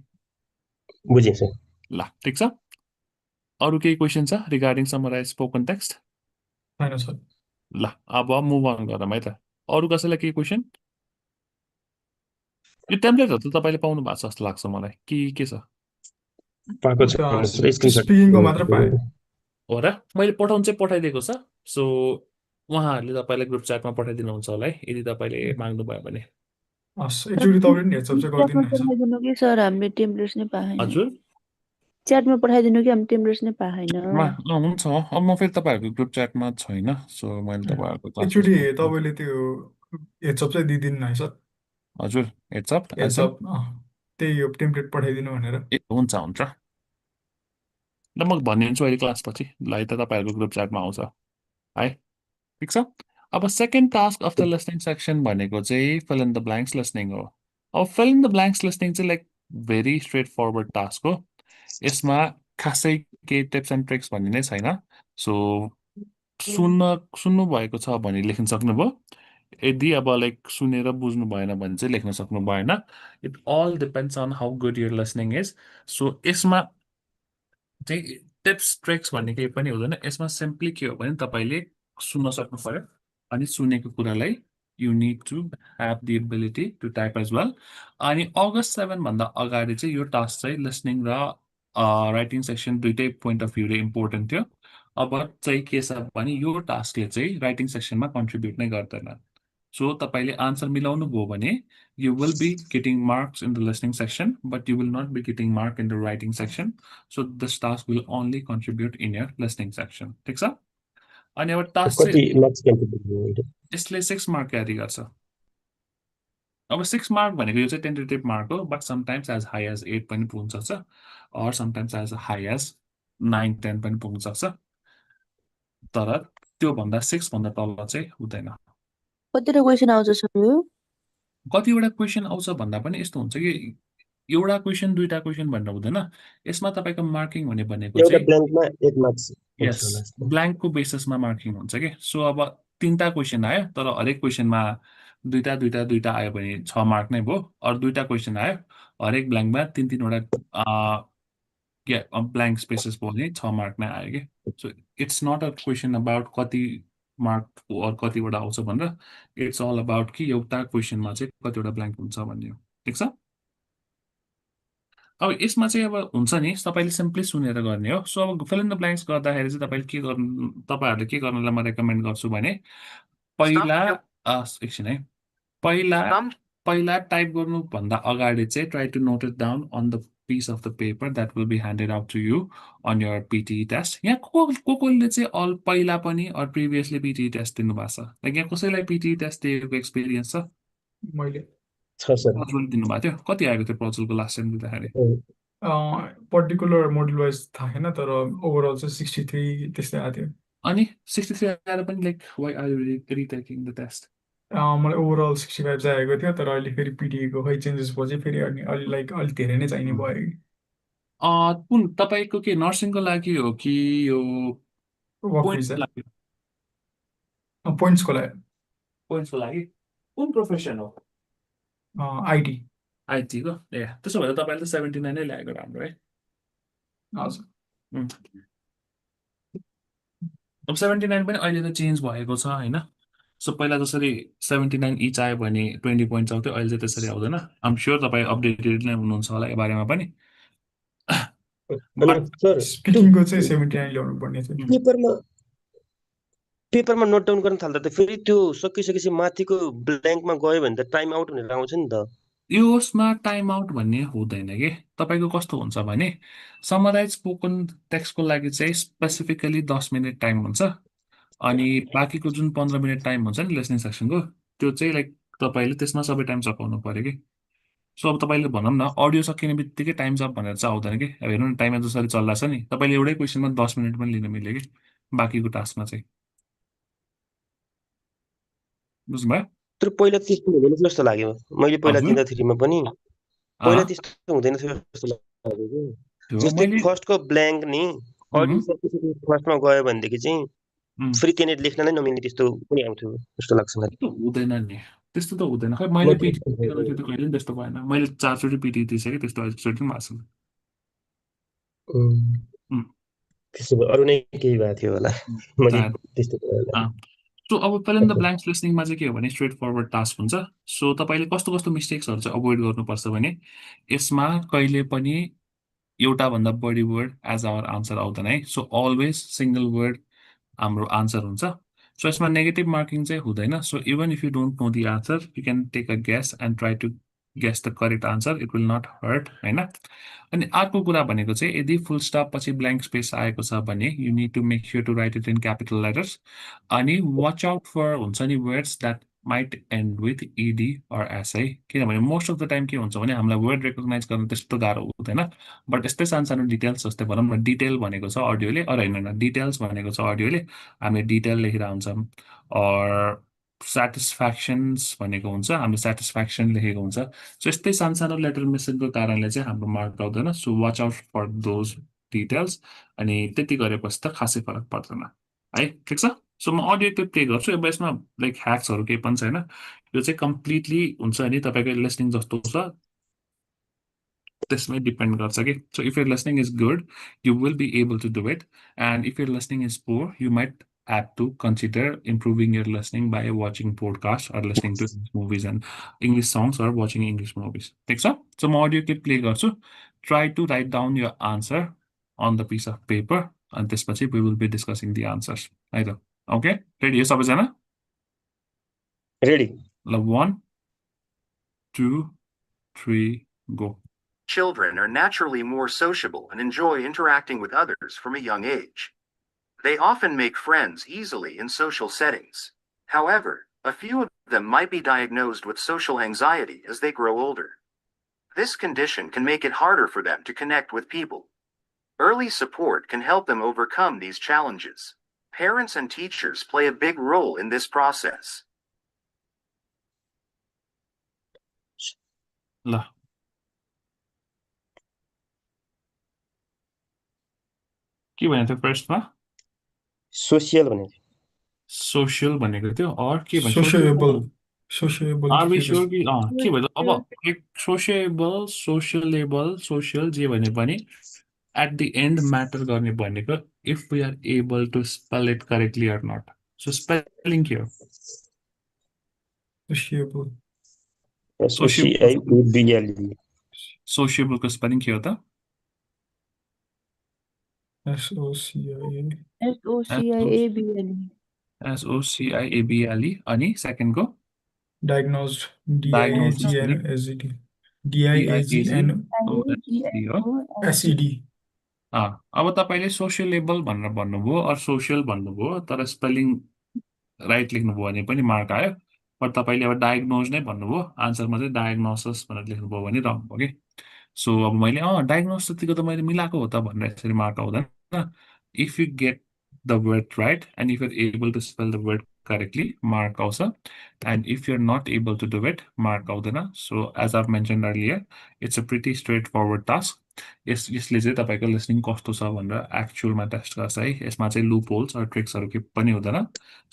बुझेँ सर ल ठिक छ अरू केही क्वेसन छ रिगार्डिङ समराइज स्पोकन टेक्स्ट छैन सर ल अब मुभ अन गरौँ है त अरू कसैलाई केही क्वेसन यो टेम्प्लेटहरू त तपाईँले पाउनु भएको छ जस्तो लाग्छ मलाई के छ पाएको छ स्पिकिङको मात्र पाएँ हो र मैले पठाउनु चाहिँ पठाइदिएको छ सो उहाँहरूले तपाईँलाई ग्रुप च्याटमा पठाइदिनुहुन्छ होला है यदि तपाईँले माग्नुभयो भने एकचोटि तपाईँले नि हेडसअप चाहिँ गरिदिनु न सर पठाइदिनु कि सर हामीले टेम्प्लेट्स नै पाएन हजुर च्याटमा पठाइदिनु कि हामी टेम्प्लेट्स नै पाएन हुन्छ अब म फेरि तपाईँहरूको ग्रुप च्याटमा छैन सो मैले तपाईँहरूको एकचोटि क्लास तपाईँले त्यो हेडसअप चाहिँ दिइदिनु न है सर हजुर हेडसअप हेडसअप त्यही हो टेम्प्लेट पठाइदिनु भनेर ए हुन्छ हुन्छ ल म भनिदिन्छु अहिले क्लासपछि ल है त तपाईँहरूको ग्रुप च्याटमा आउँछ है ठिक छ अब second task of the listening section भनेको चाहिँ fill in the blanks listening हो अब fill in the blanks listening चाहिँ like very straightforward task हो यसमा खासै केही टिप्स एन्ड ट्रिक्स भन्ने नै छैन सो सुन्नु भएको छ भने लेख्न सक्नुभयो यदि अब लाइक सुनेर बुझ्नु भएन भने चाहिँ लेख्न सक्नु भएन it all depends on how good your listening is so यसमा चाहिँ टिप्स ट्रिक्स भन्ने केही पनि हुँदैन यसमा सिम्पली के हो भने तपाईँले सुन्न सक्नु पर्यो अनि सुनेको कुरालाई you need to have the ability to type as well अनि अगस्त 7 भन्दा अगाडि चाहिँ यो टास्क चाहिँ लिसनिङ र राइटिङ सेक्सन दुइटै पोइन्ट अफ भ्यूले इम्पोर्टेन्ट थियो अब चाहिँ के छ भने यो टास्कले चाहिँ राइटिङ सेक्सनमा कन्ट्रिब्युट नै गर्दैन सो तपाईँले आन्सर मिलाउनु भयो भने you will be getting marks in the listening section, but you will not be getting mark in the writing section. So this task will only contribute in your listening section. ठिक छ अनि अब टास्क चाहिँ यसले 6 मार्क क्यारी गर्छ अब 6 मार्क भनेको यो चाहिँ टेन्टेटिभ मार्क हो but sometimes as high as 8 पनि पुग्न सक्छ or sometimes as high as 9 10 पनि पुग्न सक्छ तर त्योभन्दा 6 भन्दा तल चाहिँ हुँदैन कतिवटा क्वेसन आउँछ सर यो कतिवटा क्वेसन आउँछ भन्दा पनि यस्तो हुन्छ कि एउटा क्वेसन दुईटा क्वेसन भनेर हुँदैन यसमा तपाईँको मार्किङ हुने भनेको चाहिँ यस ब्ल्याङ्कको बेसिसमा मार्किङ हुन्छ कि सो अब 3टा क्वेसन आयो तर हरेक क्वेसनमा दुईटा आयो भने 6 मार्क नै भयो अरू 2टा क्वेसन आयो हरेक ब्ल्याङ्कमा 3-3वटा ब्ल्याङ्क स्पेसेस भयो भने 6 मार्क नै आयो कि so it's not a question about कति मार्क कतिवटा आउँछ भनेर इट्स अल अबाउट कि एउटा क्वेसनमा चाहिँ कतिवटा ब्ल्याङ्क हुन्छ भन्ने हो ठिक छ अब यसमा चाहिँ अब हुन्छ नि तपाईँले सिम्पली सुनेर गर्ने हो सो अब फिल इन द ब्ल्याङ्क्स गर्दाखेरि चाहिँ तपाईँले के गर्नु तपाईँहरूले के गर्नलाई म रेकमेन्ड गर्छु भने पहिला एकछिन है पहिला टाइप गर्नुभन्दा अगाडि चाहिँ try to note it down on the piece of the paper that will be handed out to you on your PTE test यहाँ कोले चाहिँ पहिला पनि अर प्रिभियसली पिटिई टेस्ट दिनुभएको छ लाइक यहाँ कसैलाई पिटिई टेस्ट दिएको एक्सपिरियन्स छ मैले प्रज्वल दिनुभएको थियो कति आएको थियो प्रज्वलको लास्ट टाइम दिँदाखेरि पर्टिकुलर मोडल वाइज थाहा छैन तर ओभरअल चाहिँ 63 त्यस्तै आएको थियो अनि 63 आएर पनि like why are you retaking the test मलाई ओभरअल 65 चाहिँ आएको थियो तर अहिले फेरि पिटिएको खै चेन्जेस पछि फेरि अनि अलि लाइक अलिक धेरै नै चाहिने भयो कुन तपाईँको के नर्सिङको लागि हो कि यो पोइन्ट्सको लागि पोइन्ट्सको लागि कुन प्रोफेसन हो आइटी आइटीको ए त्यसो भए तपाईँले त 79 नै ल्याएको राम्रो है हजुर अब 79 पनि अहिले त चेन्ज भएको छ होइन सो पहिला जसरी 79 इच आयो भने 20 पोइन्ट्स आउँथ्यो अहिले चाहिँ त्यसरी आउँदैन आम स्योर तपाईँ अपडेटेड नै हुनुहुन्छ होला यो बारेमा पनि अनि बट सर स्पिकिङको चाहिँ 79 ल्याउनु पर्ने थियो पेपरमा नोट डाउन गर्न थाल्दा त फेरि त्यो सकिसकेपछि माथिको ब्ल्याङ्कमा गयो भने त टाइम आउट भनेर आउँछ नि त यसमा टाइम आउट भन्ने हुँदैन कि तपाईँको कस्तो हुन्छ भने समराइज स्पोकन टेक्स्टको लागि चाहिँ स्पेसिफिकली 10 मिनट टाइम हुन्छ अनि बाँकीको जुन 15 मिनट टाइम हुन्छ नि लिसनिङ सेक्सनको त्यो चाहिँ लाइक तपाईँले त्यसमा सबै टाइम सकाउनु पऱ्यो कि सो अब तपाईँले भनौँ न अडियो सकिने बित्तिकै टाइम्स अप भनेर चाहिँ आउँदैन कि अब हेर्नु न टाइममा जसरी चल्दैछ नि तपाईँले एउटै क्वेसनमा 10 मिनट पनि लिन मिल्यो कि बाँकीको टास्कमा चाहिँ बुझ्नुभयो तर पहिला त्यस्तो हुँदैन थियो जस्तो लाग्यो मैले पहिला हजुर दिँदाखेरिमा पनि पहिला त्यस्तो हुँदैन थियो जस्तो लाग्यो कि त्यो जस्तै मैले फर्स्टको ब्ल्याङ्क नि अडियो सकिसकेपछि फर्स्टमा गयो भनेदेखि चाहिँ फेरि त्यहाँनिर लेख्न नै नमिल्ने त्यस्तो पनि आउँथ्यो जस्तो लाग्छ मलाई त्यस्तो हुँदैन नि त्यस्तो त हुँदैन खै मैले पिटी गर्दाखेरि त कहिले पनि त्यस्तो भएन मैले 4 चोटि पिटी दिइसकेँ त्यस्तो एकचोटि पनि भएको छैन उम्, त्यसो भए अरू नै केही भएको थियो होला मैले सायद त्यस्तो सो अब fill in the blanks लिसनिङमा चाहिँ के हो भने स्ट्रेट फरवर्ड टास्क हुन्छ सो तपाईँले कस्तो कस्तो मिस्टेक्सहरू चाहिँ अभोइड गर्नुपर्छ भने यसमा कहिले पनि एउटाभन्दा बढी वर्ड एज आवर आन्सर आउँदैन है सो अलवेज सिङ्गल वर्ड हाम्रो आन्सर हुन्छ सो यसमा नेगेटिभ मार्किङ चाहिँ हुँदैन so even if you don't know the answer you can take a guess and try to guess the correct answer it will not hurt होइन अनि अर्को कुरा भनेको चाहिँ यदि फुल स्टप पछि ब्ल्याङ्क स्पेस आएको छ भने you need to make sure to write it in capital letters अनि वाच आउट फर हुन्छ नि words that might end with ED or S है किनभने मोस्ट अफ द टाइम के हुन्छ भने हामीलाई वर्ड रेकग्नाइज गर्न त्यस्तो गाह्रो हुँदैन बट यस्तै सानो सानो डिटेल्स जस्तै भनौँ न डिटेल भनेको छ अडियोले अरू होइन डिटेल्स भनेको छ अडियोले हामी डिटेल लेखेर हुन्छौँ अर सेटिस्फ्याक्सन्स भनेको हुन्छ हामीले सेटिस्फ्याक्सन लेखेको हुन्छ सो यस्तै सानो सानो लेटर मिसिङको कारणले चाहिँ हाम्रो मार्क आउँदैन so watch out for those details अनि त्यति गरेपछि त खासै फरक पर्दैन है ठिक छ सो म अडियो क्लिप प्ले गर्छु अब यसमा लाइक ह्याक्सहरू केही पनि छैन यो चाहिँ कम्प्लिटली हुन्छ नि तपाईँको लिसनिङ जस्तो छ त्यसमै डिपेन्ड गर्छ कि so if your listening is good you will be able to do it and if your listening is poor you might have to consider improving your listening by watching podcasts or listening to English movies and English songs or watching English movies. Take so? So, my audio clip play also. Try to write down your answer on the piece of paper, and this much we will be discussing the answers. Either. Okay? Ready? Yes, Abhijana? Ready. 1, 2, 3, go. Children are naturally more sociable and enjoy interacting with others from a young age. They often make friends easily in social settings. However, a few of them might be diagnosed with social anxiety as they grow older. This condition can make it harder for them to connect with people. Early support can help them overcome these challenges. Parents and teachers play a big role in this process. La. के भनेको थियो फर्स्टमा सोसियल भनेको सोसियल भनेको थियो अर के भन्छ सोसिएबल आर वी श्योर कि के भन्छ अब लाइक सोसिएबल सोसियलेबल सोसियल जे भने पनि एट द एन्ड म्याटर गर्ने भनेको if we are able to spell it correctly or not so spelling के हो सोसिएबलको स्पेलिङ के हो त SOCIABLE अनि सेकेन्डको डायग्नोज्ड DIAGNOSED अब तपाईँले सोसियलेबल भनेर भन्नुभयो अर सोसियल भन्नुभयो तर स्पेलिङ राइट लेख्नुभयो भने पनि मार्क आयो बट तपाईँले अब डायग्नोज नै भन्नुभयो आन्सरमा चाहिँ डायग्नोसिस भनेर लेख्नुभयो भने रङ भयो कि सो अब मैले डायग्नोज जतिको त मैले मिलाएको हो त भनेर यसरी मार्क आउँदैन if you get the word right and if you're able to spell the word correctly mark also and if you're not able to do it mark आउँदैन so as I've mentioned earlier it's a pretty straightforward task यसले चाहिँ तपाईँको लिसनिङ कस्तो छ भनेर एक्चुअलमा टेस्ट गर्छ है यसमा चाहिँ लुप होल्स अर ट्रिक्सहरू के पनि हुँदैन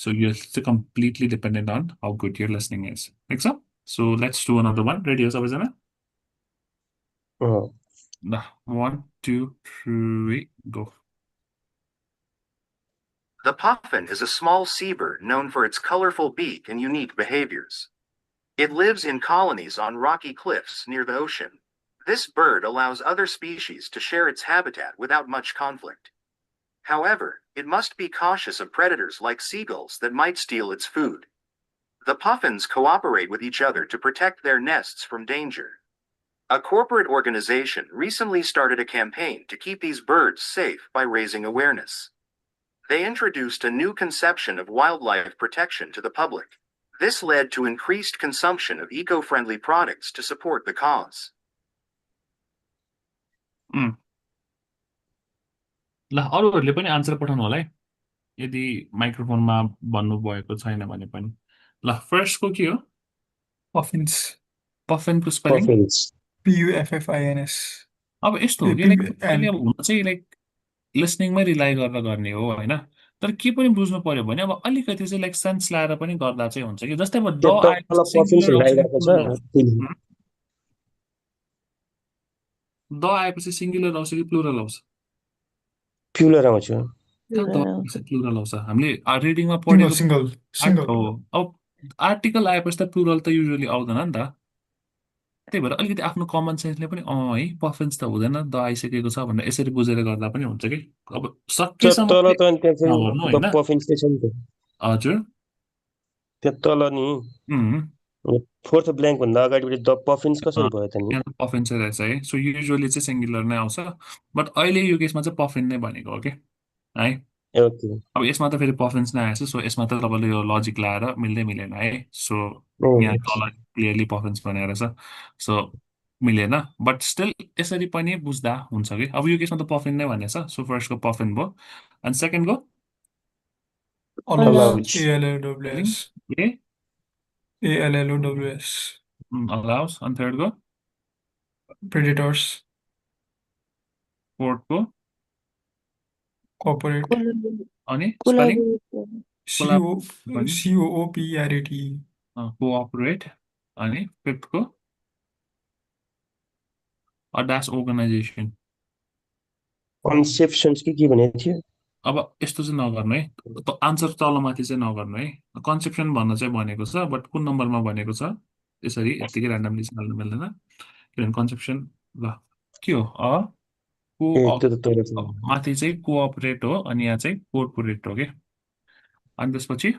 सो यो चाहिँ completely dependent on how good your listening is ठिक छ so let's do another one ready हो सबैजना अँ, ल 1 2 3 go. The puffin is a small seabird known for its colorful beak and unique behaviors. It lives in colonies on rocky cliffs near the ocean. This bird allows other species to share its habitat without much conflict. However, it must be cautious of predators like seagulls that might steal its food. The puffins cooperate with each other to protect their nests from danger. A corporate organization recently started a campaign to keep these birds safe by raising awareness. They introduced a new conception of wildlife protection to the public. This led to increased consumption of eco-friendly products to support the cause. ल अरूहरूले पनि आन्सर पठाउनु होला है यदि माइक्रोफोनमा भन्नुभएको छैन भने पनि। ल फर्स्टको के हो? Puffins. पफिनको स्पेलिङ puffins. PUFFINS. अब यस्तो हो कि लाइक अहिले अब हुन चाहिँ लाइक लिसनिङमै रिलाइ गरेर गर्ने हो होइन, तर के पनि बुझ्नु पर्यो भने अब अलिकति चाहिँ लाइक सेन्स लाएर पनि गर्दा चाहिँ हुन्छ कि। जस्तै अब द त्यो तल आएपछि puffins सिङ्गुलर आउँछ कि लगाइरहेको प्लुरल छ आउँछ? त्यसले। द आएपछि सिङ्गुलर आउँछ कि प्लुरल आउँछ? प्युलर आउँछ। कहाँ द आएपछि प्लुरल आउँछ? हामीले रिडिङमा Single, पढेको single, single. हो। अब आर्टिकल आएपछि त प्लुरल त युजुअली आउँदैन नि त। त्यही भएर अलिकति आफ्नो कमन सेन्सले पनि है पफिन्स त हुँदैन द आइसकेको छ भनेर यसरी बुझेर गर्दा पनि हुन्छ कि। अब सकेसम्म तल चाहिँ त अनि त्यहाँ चाहिँ नगर्नु द होइन। puffins चाहिँ छ नि त। हजुर। त्यहाँ तल नि फोर्थ ब्ल्याङ्क भन्दा अगाडिपट्टि द puffins कसरी भयो त नि? यहाँ त पफिन चाहिँ रहेछ है। सो युजुअली चाहिँ सिङ्गुलर नै आउँछ, बट अहिले यो केसमा चाहिँ पफिन नै भनेको हो कि है। ओके। अब यसमा त फेरि पफिन्स नै आएछ, सो यसमा त तपाईँले यो लजिक लाएर मिल्दै मिलेन है। सो यहाँ तल क्लियरली पफिन्स भनेको रहेछ, सो मिलेन। बट स्टिल यसरी पनि बुझ्दा हुन्छ कि। अब यो केसमा त पफिन नै भनेछ, सो फर्स्टको पफिन भयो। अनि सेकेन्डको Allows. Allows. ALLOWS. ए ALLOWS. अलाउस। अनि थर्डको Predators. फोर्थको Cooperate. अनि स्पेलिङ COOPRATE. कोअपरेट। अनि फिफ्थको अडास अर्गनाइजेसन। कन्सेप्सन्स के भनेको थियो? अब यस्तो चाहिँ नगर्नु है, आन्सर तलमाथि चाहिँ नगर्नु है। कन्सेप्सन भन्न चाहिँ भनेको छ, बट कुन नम्बरमा भनेको छ यसरी यत्तिकै ऱ्यान्डमली चाहिँ हाल्नु मिल्दैन। किनभने कन्सेप्सन ल के हो त्यो त तल छ। माथि चाहिँ कोअपरेट हो अनि यहाँ चाहिँ कोर्पोरेट हो कि। अनि त्यसपछि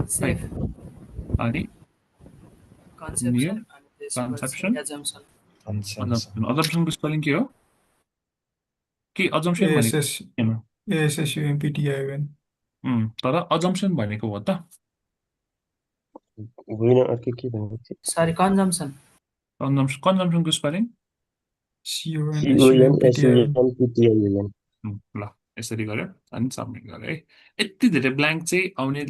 Safe. अनि Conception and this was conception assumption. अजम्पसनको स्पेलिङ के हो? के अजम्सन भनेको ASSUMPTION. तर अजम्सन भनेको हो त? होइन अर्को के भनेको थियो? Sorry, consumption. कन्जम्सनको स्पेलिङ CONSUMPTION. CONSUMPTION. ल यसरी गर्यो अनि सबमिट गर्यो है। यति धेरै ब्ल्याङ्क चाहिँ आउने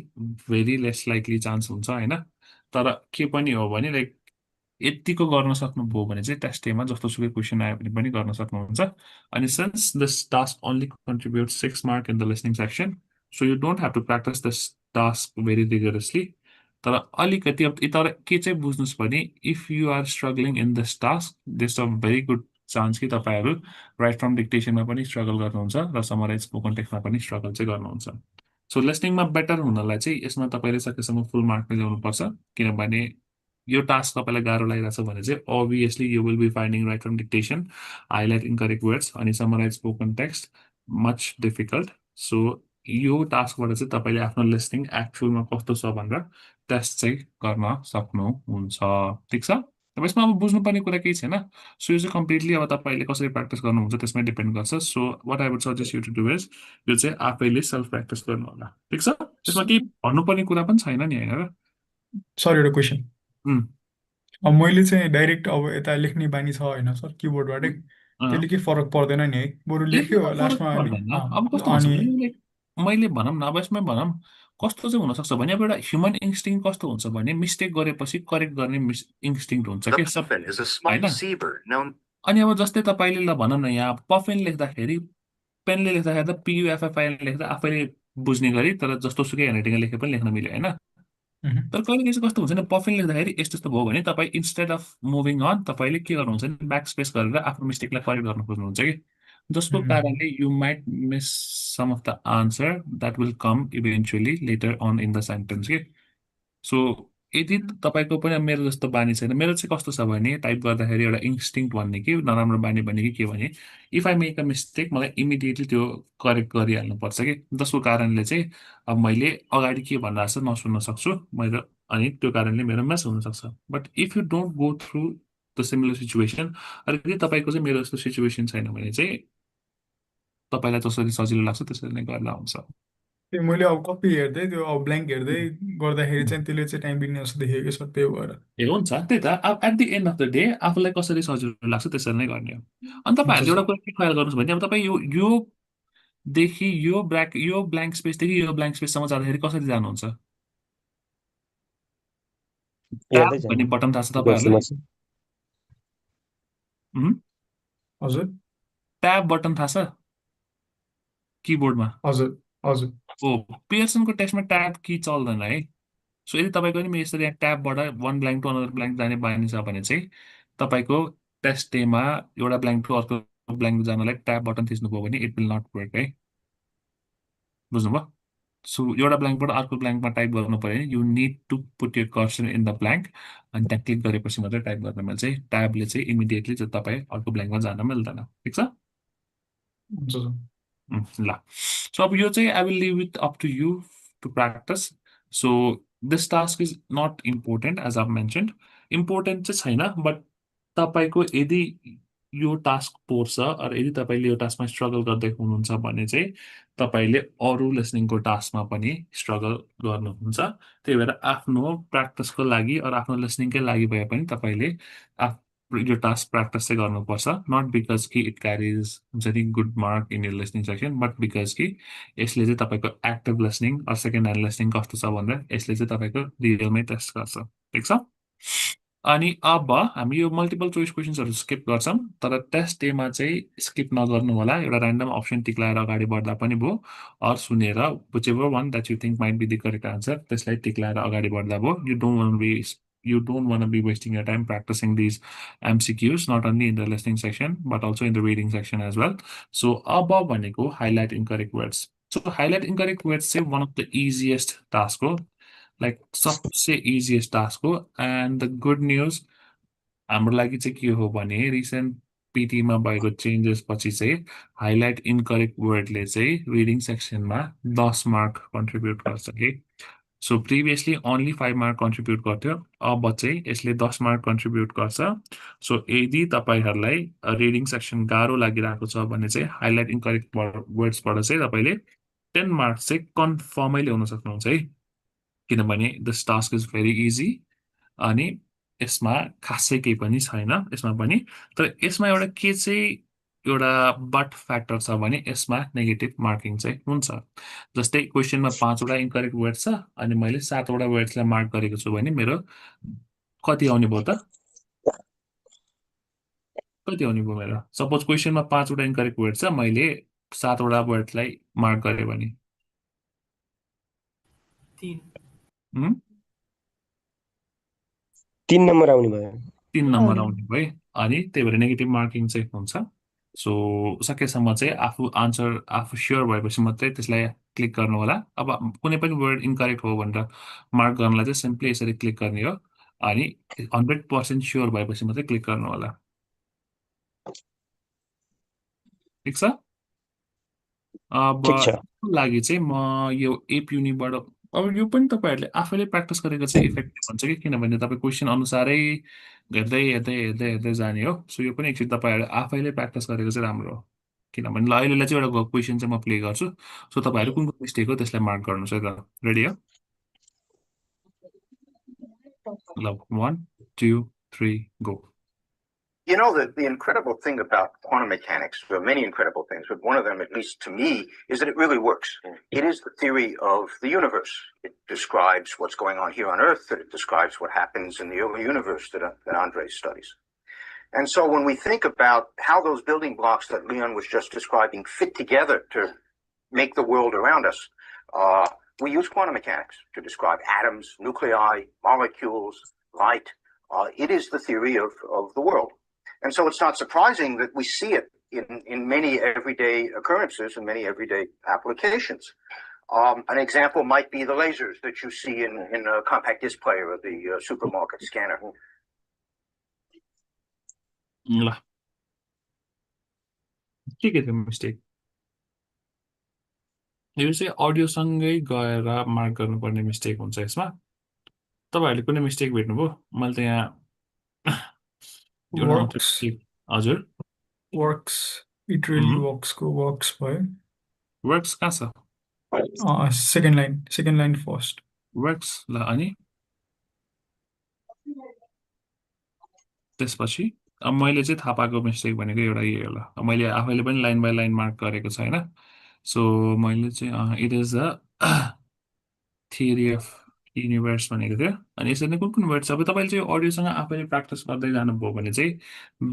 भेरी लेस लाइकली चान्स हुन्छ होइन, तर के पनि हो भने लाइक यतिको गर्न सक्नुभयो भने चाहिँ टेस्ट डेमा जस्तो सुकै क्वेसन आयो भने पनि गर्न सक्नुहुन्छ। अनि since this task only contribute 6 mark in the listening section, so you don't have to practise this task very rigorously. तर अलिकति अब तर के चाहिँ बुझ्नुहोस् भने if you are struggling in this task this a very good chance कि तपाईँहरू राइट फ्रम डिक्टेसनमा पनि स्ट्रगल गर्नुहुन्छ र समराइज स्पोकन टेक्स्टमा पनि स्ट्रगल चाहिँ गर्नुहुन्छ। सो लिसनिङमा बेटर हुनलाई चाहिँ यसमा तपाईँले सकेसम्म फुल मार्क नै ल्याउनुपर्छ, किनभने यो टास्क तपाईँलाई गाह्रो लागिरहेको छ भने चाहिँ obviously you will be finding write from dictation, highlight incorrect words अनि summarise spoken text much difficult. So यो टास्कबाट चाहिँ तपाईँले आफ्नो लिसनिङ एक्चुअलमा कस्तो छ भनेर टेस्ट चाहिँ गर्न सक्नुहुन्छ। ठिक छ? अब यसमा अब बुझ्नुपर्ने कुरा केही छैन। सो यो चाहिँ कम्प्लिटली अब तपाईँले कसरी प्र्याक्टिस गर्नुहुन्छ त्यसमै डिपेन्ड गर्छ। So what I would suggest you to do is यो चाहिँ आफैले सेल्फ प्र्याक्टिस गर्नु होला। ठिक छ? यसमा केही भन्नुपर्ने कुरा पनि छैन नि होइन र? सर एउटा क्वेसन। उम्, अब मैले चाहिँ डाइरेक्ट अब यता लेख्ने बानी छ होइन सर किबोर्डबाटै, त्यसले के फरक पर्दैन नि है? बरु लेख्यो लेख्नुमा फरक लास्टमा अनि पर्दैन। अब कस्तो हुन्छ अनि भने लाइक मैले भनौँ न, अब यसमै भनौँ कस्तो चाहिँ हुनसक्छ भने अब एउटा ह्युमन इन्स्टिङ कस्तो हुन्छ भने मिस्टेक गरेपछि करेक्ट गर्ने इन्स्टिङ हुन्छ The कि puffin is a small होइन। seabird known. अनि अब जस्तै तपाईँले ल भनौँ न यहाँ पफिन लेख्दाखेरि पेनले लेख्दाखेरि त PUFFIN लेख्दा आफैले बुझ्ने गरी तर जस्तो सुकै ह्यान्डराइटिङले लेखे पनि लेख्न मिल्यो होइन। तर कहिले चाहिँ कस्तो हुन्छ नि पफिन लेख्दाखेरि यस्तो यस्तो भयो भने तपाईँ इन्स्टेड अफ मुभिङ अन तपाईँले के गर्नुहुन्छ नि ब्याक स्पेस गरेर आफ्नो मिस्टेकलाई करेक्ट गर्न खोज्नुहुन्छ कि जसको कारणले you might miss some of the answer that will come eventually later on in the sentence कि सो यदि तपाईँको पनि मेरो जस्तो बानी छैन मेरो चाहिँ कस्तो छ भने टाइप गर्दाखेरि एउटा इन्स्टिङ भन्ने कि नराम्रो बानी भन्ने कि के भने if I make a mistake मलाई इमिडिएटली त्यो करेक्ट गरिहाल्नुपर्छ कि जसको कारणले चाहिँ अब मैले अगाडि के भनिरहेको छ नसुन्न सक्छु मेरो अनि त्यो कारणले मेरो मिस हुनसक्छ but if you don't go through the similar situation यदि तपाईँको चाहिँ मेरो जस्तो सिचुएसन छैन भने चाहिँ तपाईँलाई जसरी सजिलो लाग्छ त्यसरी नै गर्दा हुन्छ त्यो मैले अब कपी हेर्दै त्यो अब ब्ल्याङ्क हेर्दै गर्दाखेरि चाहिँ त्यसले चाहिँ टाइम बिग्ने जस्तो देखेँ कि सर त्यही भएर ए हुन्छ त्यही त अब at the end of the day आफूलाई कसरी सजिलो लाग्छ त्यसरी नै गर्ने हो अनि हुन्छ तपाईँहरूले सर एउटा कुरा के ख्याल गर्नुहोस् भने अब तपाईँ योदेखि यो ब्ल्याङ्क स्पेसदेखि यो ब्ल्याङ्क स्पेससम्म जाँदाखेरि कसरी जानुहुन्छ हेर्दै ट्याब भन्ने जानु बटन थाहा छ गर्छु तपाईँहरूलाई म हजुर ट्याब बटन थाहा छ किबोर्डमा हजुर हजुर ओ पियर्सनको टेस्टमा ट्याब की चल्दैन है सो यदि तपाईँको नि यसरी यहाँ ट्याबबाट one blank to another blank जाने बानी छ भने चाहिँ तपाईँको टेस्ट डेमा एउटा ब्ल्याङ्क टु अर्को ब्ल्याङ्क जानलाई ट्याब बटन थिच्नुभयो भने इट विल नट वर्क है बुझ्नुभयो सो एउटा ब्ल्याङ्कबाट अर्को ब्ल्याङ्कमा टाइप गर्नु पऱ्यो भने you need to put your cursor in the blank अनि त्यहाँ क्लिक गरेपछि मात्रै टाइप गर्न मिल्छ है ट्याबले चाहिँ इमिडिएटली चाहिँ तपाईँ अर्को ब्ल्याङ्कमा जान मिल्दैन ठिक छ हुन्छ सर ल सो अब यो चाहिँ I will leave it up to you to practise so this task is not important as I've mentioned important चाहिँ छैन बट तपाईँको यदि यो टास्क पर्छ यदि तपाईँले यो टास्कमा स्ट्रगल गर्दै हुनुहुन्छ भने चाहिँ तपाईँले अरू लिसनिङको टास्कमा पनि स्ट्रगल गर्नुहुन्छ त्यही भएर आफ्नो प्र्याक्टिसको लागि आफ्नो लिसनिङकै लागि भए पनि तपाईँले यो टास्क प्र्याक्टिस चाहिँ गर्नुपर्छ नट बिकज कि इट क्यारिज हुन्छ नि good mark in your listening section but because कि यसले चाहिँ तपाईँको active listening second hand listening कस्तो छ भनेर यसले चाहिँ तपाईँको रियलमै टेस्ट गर्छ ठिक छ अनि अब हामी यो मल्टिपल चोइस क्वेसन्सहरू स्किप गर्छौँ तर टेस्ट डेमा चाहिँ स्किप नगर्नु होला एउटा ऱ्यान्डम अप्सन टिक लगाएर अगाडि बढ्दा पनि भयो अर सुनेर whichever one that you think might be the correct answer त्यसलाई टिक लगाएर अगाडि बढ्दा भयो you don't want to be wasting your time practicing these MCQs not only in the listening section but also in the reading section as well. So above भनेको highlight incorrect words. So highlight incorrect words say one of the easiest task हो like सबसे easiest task हो and the good news हाम्रो लागि चाहिँ के हो भने रिसेन्ट पिटीमा भएको चेन्जेस पछि चाहिँ हाइलाइट इनकरेक्ट वर्डले चाहिँ रिडिङ सेक्सनमा 10 मार्क कन्ट्रिब्युट गर्छ कि so previously only 5 mark contribute गर्थ्यो अब चाहिँ यसले 10 मार्क कन्ट्रिब्युट गर्छ सो यदि तपाईँहरूलाई रिडिङ सेक्सन गाह्रो लागिरहेको छ भने चाहिँ हाइलाइट इनकरेक्ट वर्ड्सबाट चाहिँ तपाईँले 10 मार्क्स चाहिँ कन्फर्मै ल्याउन सक्नुहुन्छ है किनभने this task is very easy अनि यसमा खासै केही पनि छैन यसमा पनि तर यसमा एउटा के चाहिँ एउटा बट फ्याक्टर छ भने यसमा नेगेटिभ मार्किङ चाहिँ हुन्छ जस्तै क्वेसनमा 5 वटा इन्करेक्ट वर्ड छ अनि मैले 7 वटा वर्ड्सलाई मार्क गरेको छु भने मेरो कति आउने भयो त कति आउने भयो मेरो सपोज क्वेसनमा 5 वटा इन्करेक्ट वर्ड छ मैले 7 वटा वर्डलाई मार्क गरेँ भने 3 नम्बर आउने भयो 3 नम्बर आउने भयो अनि त्यही भएर नेगेटिभ मार्किङ चाहिँ हुन्छ सो सकेसम्म चाहिँ आफू स्योर भएपछि मात्रै त्यसलाई क्लिक गर्नु होला अब कुनै पनि वर्ड इन्करेक्ट हो भनेर मार्क गर्नलाई चाहिँ सिम्पली यसरी क्लिक गर्ने हो अनि 100% स्योर भएपछि मात्रै क्लिक गर्नु होला ठिक छ अब ठिक छ लागि चाहिँ म यो एप युनिबाट अब यो पनि तपाईँहरूले आफैले प्र्याक्टिस गरेको चाहिँ इफेक्टिभ हुन्छ कि किनभने तपाईँ क्वेसन अनुसारै हेर्दै हेर्दै हेर्दै हेर्दै जाने हो सो यो पनि एकचोटि तपाईँहरूले आफैले प्र्याक्टिस गरेको चाहिँ राम्रो हो किनभने ल अहिलेलाई चाहिँ एउटा क्वेसन चाहिँ म प्ले गर्छु सो तपाईँहरू कुन कुन मिस्टेक हो त्यसलाई मार्क गर्नुहोस् है त रेडी हो ल 1 2 3 go You know, the incredible thing about quantum mechanics, there are many incredible things, but one of them, at least to me, is that it really works. It is the theory of the universe. It describes what's going on here on Earth, and it describes what happens in the early universe that Andre studies. And so when we think about how those building blocks that Leon was just describing fit together to make the world around us, We use quantum mechanics to describe atoms, nuclei, molecules, light. It is the theory of the world. And so it's not surprising that we see it in many everyday occurrences and many everyday applications. An example might be the lasers that you see in a compact disc player of the supermarket scanner. ल के थियो मिस्टेक यो चाहिँ अडियोसँगै गएर मार्क गर्नुपर्ने मिस्टेक हुन्छ यसमा तपाईहरुले कुनै मिस्टेक भेट्नुभयो मैले त यहाँ हजुर वर्क्स इट रियली वर्क्स को वर्क्स भयो वर्क्स कहाँ छ सेकेन्ड लाइन फर्स्ट वर्क्स ल अनि त्यसपछि अब मैले चाहिँ थाहा पाएको मिस्टेक भनेको एउटा यही होला मैले आफैले पनि लाइन बाइ लाइन मार्क गरेको छैन सो मैले चाहिँ it is the theory of universe भनेको थियो अनि यसरी नै कुन वर्ड छ अब तपाईँले चाहिँ अडियोसँग आफैले प्र्याक्टिस गर्दै जानुभयो भने चाहिँ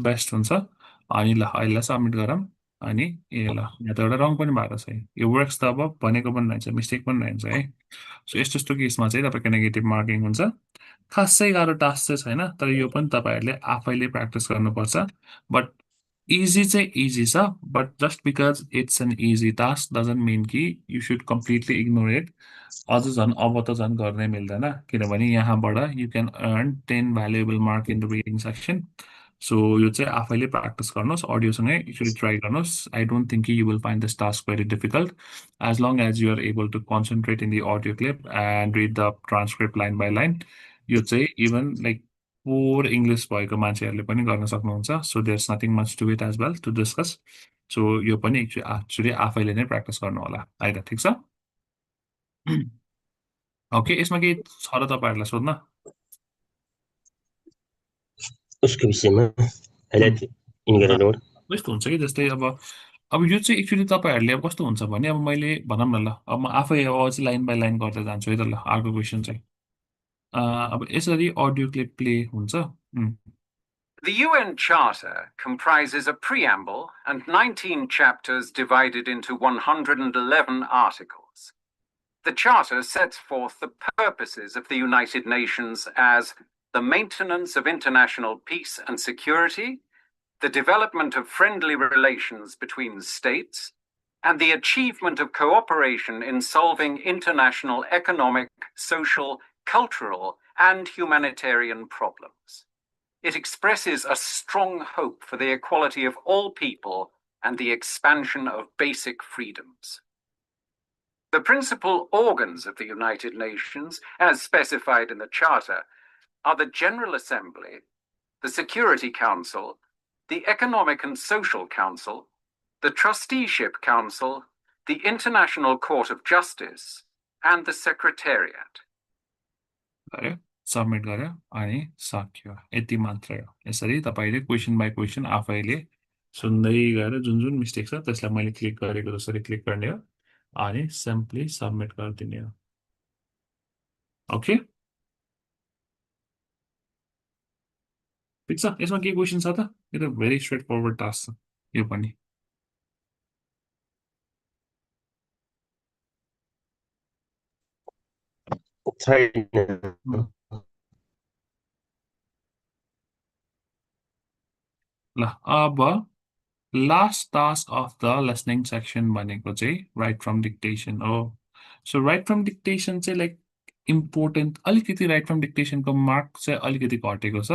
बेस्ट हुन्छ अनि ल अहिले सबमिट गरौँ अनि ए ल यहाँ त एउटा रङ पनि भएको छ यो वर्क्स त अब भनेको पनि रहन्छ मिस्टेक पनि रहन्छ है सो यस्तो यस्तो केसमा चाहिँ तपाईँको नेगेटिभ मार्किङ हुन्छ खासै गाह्रो टास्क चाहिँ छैन तर यो पनि तपाईँहरूले आफैले प्र्याक्टिस गर्नुपर्छ बट इजी चाहिँ इजी छ but just because it's an easy task doesn't mean कि you should completely ignore it अझ झन् अब त झन् गर्नै मिल्दैन किनभने यहाँबाट you can earn 10 valuable mark in the reading section so यो चाहिँ आफैले प्र्याक्टिस गर्नुहोस् अडियोसँगै एक्चुली ट्राई गर्नुहोस् I don't think you will find this task very difficult as long as you are able to concentrate in the audio clip and read the transcript line by line यो चाहिँ इभन लाइक पोर इङ्ग्लिस भएको मान्छेहरूले पनि गर्न सक्नुहुन्छ so there is nothing much to it as well to discuss so यो पनि एक्चुली आफैले नै प्र्याक्टिस गर्नु होला आइदा ठिक छ ओके यसमा केही छ र तपाईँहरूलाई सोध्न उसको विषयमा यस्तो हुन्छ कि जस्तै अब यो चाहिँ एक्चुली तपाईँहरूले अब कस्तो हुन्छ भने अब मैले भनौँ न ल अब म आफै अब चाहिँ लाइन बाई लाइन गर्दै जान्छु है त ल अर्को क्वेसन चाहिँ अब यसरी अडियो क्लिप प्ले हुन्छ The UN Charter comprises a preamble and 19 chapters divided into 111 articles. The Charter sets forth the purposes of the United Nations as the maintenance of international peace and security, the development of friendly relations between states, and the achievement of cooperation in solving international economic, social, cultural, and humanitarian problems. It expresses a strong hope for the equality of all people and the expansion of basic freedoms. The principal organs of the United Nations, as specified in the Charter, are the General Assembly, the Security Council, the Economic and Social Council, the Trusteeship Council, the International Court of Justice, and the Secretariat. Submit गर्यो अनि सक्यो यति मात्र हो यसरी तपाईले क्वेसन बाइ क्वेसन आफैले सुन्दै गएर जुन जुन मिस्टेक छ त्यसलाई मैले क्लिक गरेको जसरी क्लिक गर्ने हो अनि सिम्पली सबमिट गरिदिने हो ओके ठिक छ यसमा के क्वेसन छ त यो त भेरी स्ट्रेट फरवर्ड टास्क छ यो पनि ल अब last task of the listening section भनेको चाहिँ राइट फ्रम डिक्टेसन हो सो राइट फ्रम डिक्टेसन चाहिँ लाइक इम्पोर्टेन्ट अलिकति राइट फ्रम डिक्टेसनको मार्क चाहिँ अलिकति घटेको छ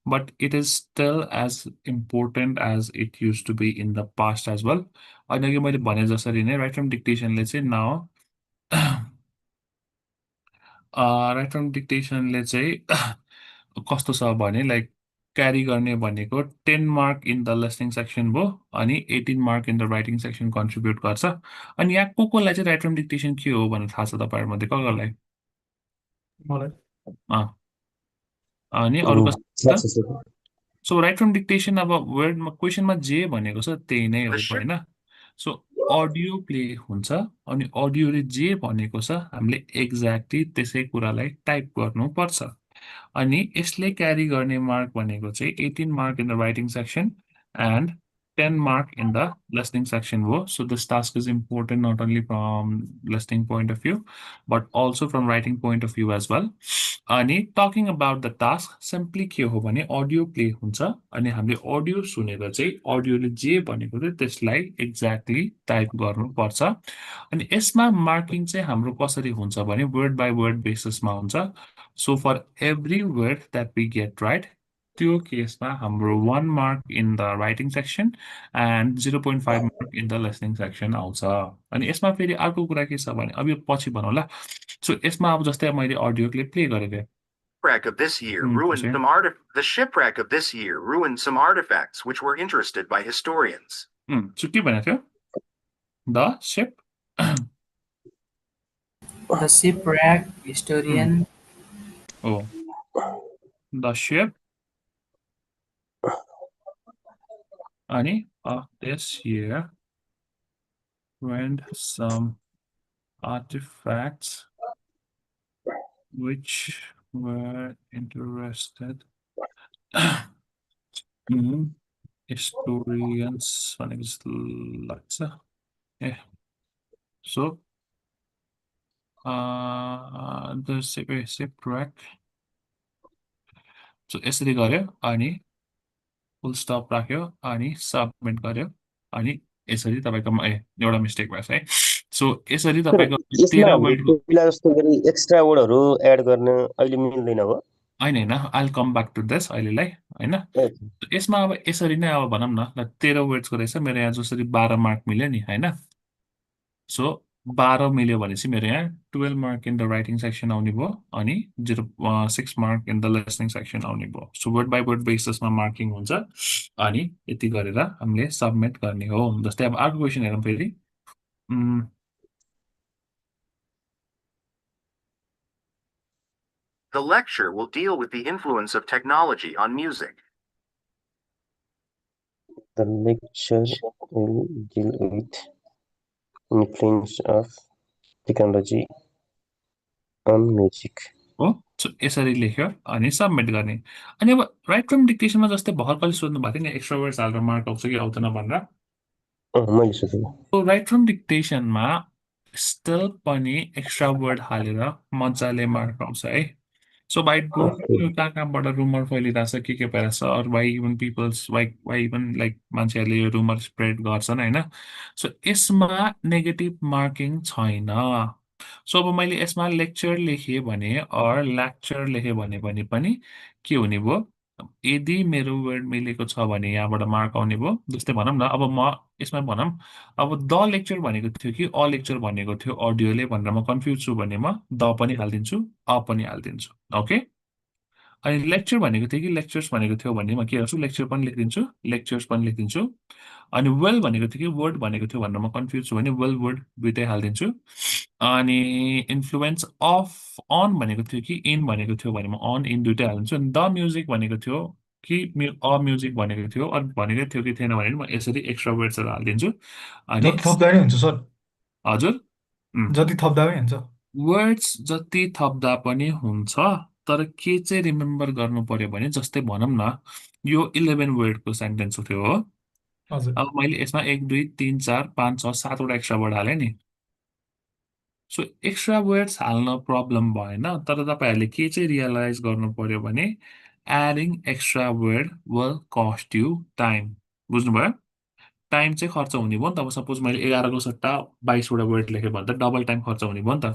but it is still as important as it use to be in the past as well अनि अघि मैले भने जसरी नै राइट फ्रम डिक्टेसनले चाहिँ राइट फ्रम डिक्टेसनले चाहिँ कस्तो छ भने लाइक क्यारी गर्ने भनेको 10 mark in the listening section भयो अनि 18 mark in the writing section contribute गर्छ अनि यहाँ कोलाई चाहिँ राइट फ्रम डिक्टेसन के हो भनेर थाहा छ तपाईँहरूमध्ये कसलाई अनि अरू कसलाई सो राइट फ्रम डिक्टेसन अब वर्डमा क्वेसनमा जे भनेको छ त्यही नै हो होइन सो अडियो प्ले हुन्छ अनि अडियोले जे भनेको छ हामीले एक्ज्याक्टली त्यसै कुरालाई टाइप गर्नुपर्छ अनि यसले क्यारी गर्ने मार्क भनेको चाहिँ 18 mark in the writing section and 10 mark in the listening section wo. So this task is important not only from listening point of view, but also from writing point of view as well. अनि talking about the task, simply के हो भने audio play हुन्छ अनि हामीले audio सुनेर चाहिँ अडियोले जे भनेको थियो त्यसलाई एक्ज्याक्टली टाइप गर्नुपर्छ अनि यसमा मार्किङ चाहिँ हाम्रो कसरी हुन्छ भने वर्ड बाइ वर्ड बेसिसमा हुन्छ so for every word that we get right त्यो केसमा हाम्रो 1 mark in the writing section and 0.5 mark in the listening section आउँछ अनि यसमा फेरि अर्को कुरा के छ भने अब यो पछि भनौँला सो यसमा अब जस्तै मैले अडियो क्लिप प्ले गरेको The shipwreck of this year ruined some artifacts which were interested by historians. So के भनेको थियो the ship The shipwreck historian. Oh, the ship अनि this year ruined some artifacts which were interested historians भनेको जस्तो लाग्छ so the shipwreck so यसरी गर्यो अनि फुल स्टप राख्यो अनि सबमिट गर्यो अनि यसरी तपाईको एउटा मिस्टेक भएछ है सो यसरी तपाईको 13 वर्डको पहिला जस्तो गरी एक्स्ट्रा वर्डहरु एड गर्न अहिले मिल्दैन हो हैन I will come back to this अहिलेलाई हैन यसमा अब यसरी नै अब भनौं न 13 वर्ड्सको रहेछ मेरो यहाँ जसरी 12 मार्क मिल्यो नि हैन सो 12 मिल्यो भनेपछि मेरो यहाँ 12 mark in the writing section आउने भयो अनि 6 mark in the listening section आउने भयो सो वर्ड बाइ वर्ड बेसिसमा मार्किङ हुन्छ अनि यति गरेर हामीले सबमिट गर्ने हो जस्तै अब अर्को क्वेशन हेरौँ फेरि The lecture will deal with the influence of technology on music. The lecture will deal with influence of technology on music. हो सो यसरी लेख्यो अनि सबमिट गर्ने अनि अब राइट फ्रम डिक्टेसनमा जस्तै भर्खर कहिले सोध्नु भएको थियो नि एक्स्ट्रा वर्ड्स हालेर मार्क आउँछ कि आउँदैन भनेर मैले सोधेँ सो राइट फ्रम डिक्टेसनमा स्टिल पनि एक्स्ट्रा वर्ड हालेर मजाले मार्क आउँछ है So by doing कहाँबाट रुमर फैलिरहेछ के भइरहेछ or why even people's why even like मान्छेहरूले रुमर स्प्रेड गर्छन् हैन सो यसमा नेगेटिभ मार्किङ छैन सो अब मैले यसमा लेक्चर लेखेँ भने or लेक्चर लेखेँ भने पनि के हुने भयो यदि मेरो वर्ड मिलेको छ भने यहाँबाट मार्क आउने भयो जस्तै भनौँ न अब म यसमा भनौँ अब द लेक्चर भनेको थियो कि अ लेक्चर भनेको थियो अडियोले भनेर म कन्फ्युज छु भने म द पनि हालिदिन्छु अ पनि हालिदिन्छु ओके अनि लेक्चर भनेको थियो कि लेक्चर्स भनेको थियो भने म के गर्छु लेक्चर पनि लेखिदिन्छु लेक्चर्स पनि लेखिदिन्छु अनि वेल भनेको थियो कि वर्ड भनेको थियो भनेर म कन्फ्युज छु भने वेल वर्ड दुइटै हालिदिन्छु अनि इन्फ्लुएन्स अफ अन भनेको थियो कि इन भनेको थियो भने म अन इन दुइटै हालिदिन्छु अनि द म्युजिक भनेको थियो कि अ म्युजिक भनेको थियो अनि भनेको थियो कि थिएन भने म यसरी एक्स्ट्रा वर्ड्सहरू हालिदिन्छु अनि जति थप्दा नि हुन्छ सर हजुर जति थप्दा पनि हुन्छ वर्ड्स जति थप्दा पनि हुन्छ तर के चाहिँ रिमेम्बर गर्नु पर्यो भने जस्तै भनौँ न यो 11 वर्डको सेन्टेन्स थियो हो हजुर अब मैले यसमा 1 2 3 4 5 6 7 वटा एक्स्ट्रा वर्ड हालेँ नि सो एक्स्ट्रा वर्ड्स हाल्न प्रब्लम भएन तर तपाईहरूले के चाहिँ रियलाइज गर्नु पर्यो भने adding extra word will cost you time बुझ्नुभयो टाइम चाहिँ खर्च हुने भयो नि त अब सपोज मैले 11 को सट्टा 22 वटा वर्ड लेखेँ भने त डबल टाइम खर्च हुने भयो नि त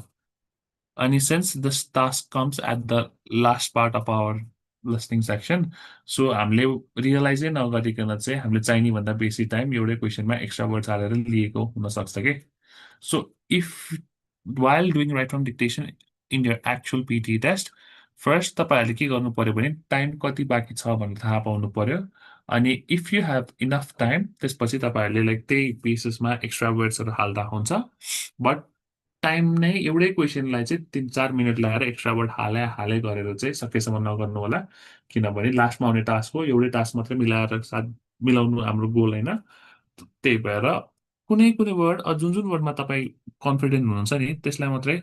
अनि since this task comes at the last part of our listening section so हामीले रियलाइजै नगरिकन चाहिँ हामीले चाहिने भन्दा बेसी टाइम एउटै क्वेसनमा एक्स्ट्रा वर्ड्स हालेर लिएको हुन सक्छ के so if while doing right from dictation in your actual PTE test first तपाईहरूले के गर्नु पर्यो भने टाइम कति बाँकी छ भनेर थाहा पाउनु पर्यो अनि if you have enough time त्यसपछि तपाईहरूले लाइक त्यही बेसिसमा एक्स्ट्रा वर्ड्सहरू हाल्दा हुन्छ बट टाइम नै एउटै क्वेसनलाई चाहिँ 3-4 मिनट लगाएर एक्स्ट्रा वर्ड हाले गरेर चाहिँ सकेसम्म नगर्नु होला किनभने लास्टमा आउने टास्क हो एउटै टास्क मात्रै मिलाएर साथ मिलाउनु हाम्रो गोल हैन त्यही भएर कुनै कुनै वर्ड जुन जुन वर्डमा तपाईँ कन्फिडेन्ट हुनुहुन्छ नि त्यसलाई मात्रै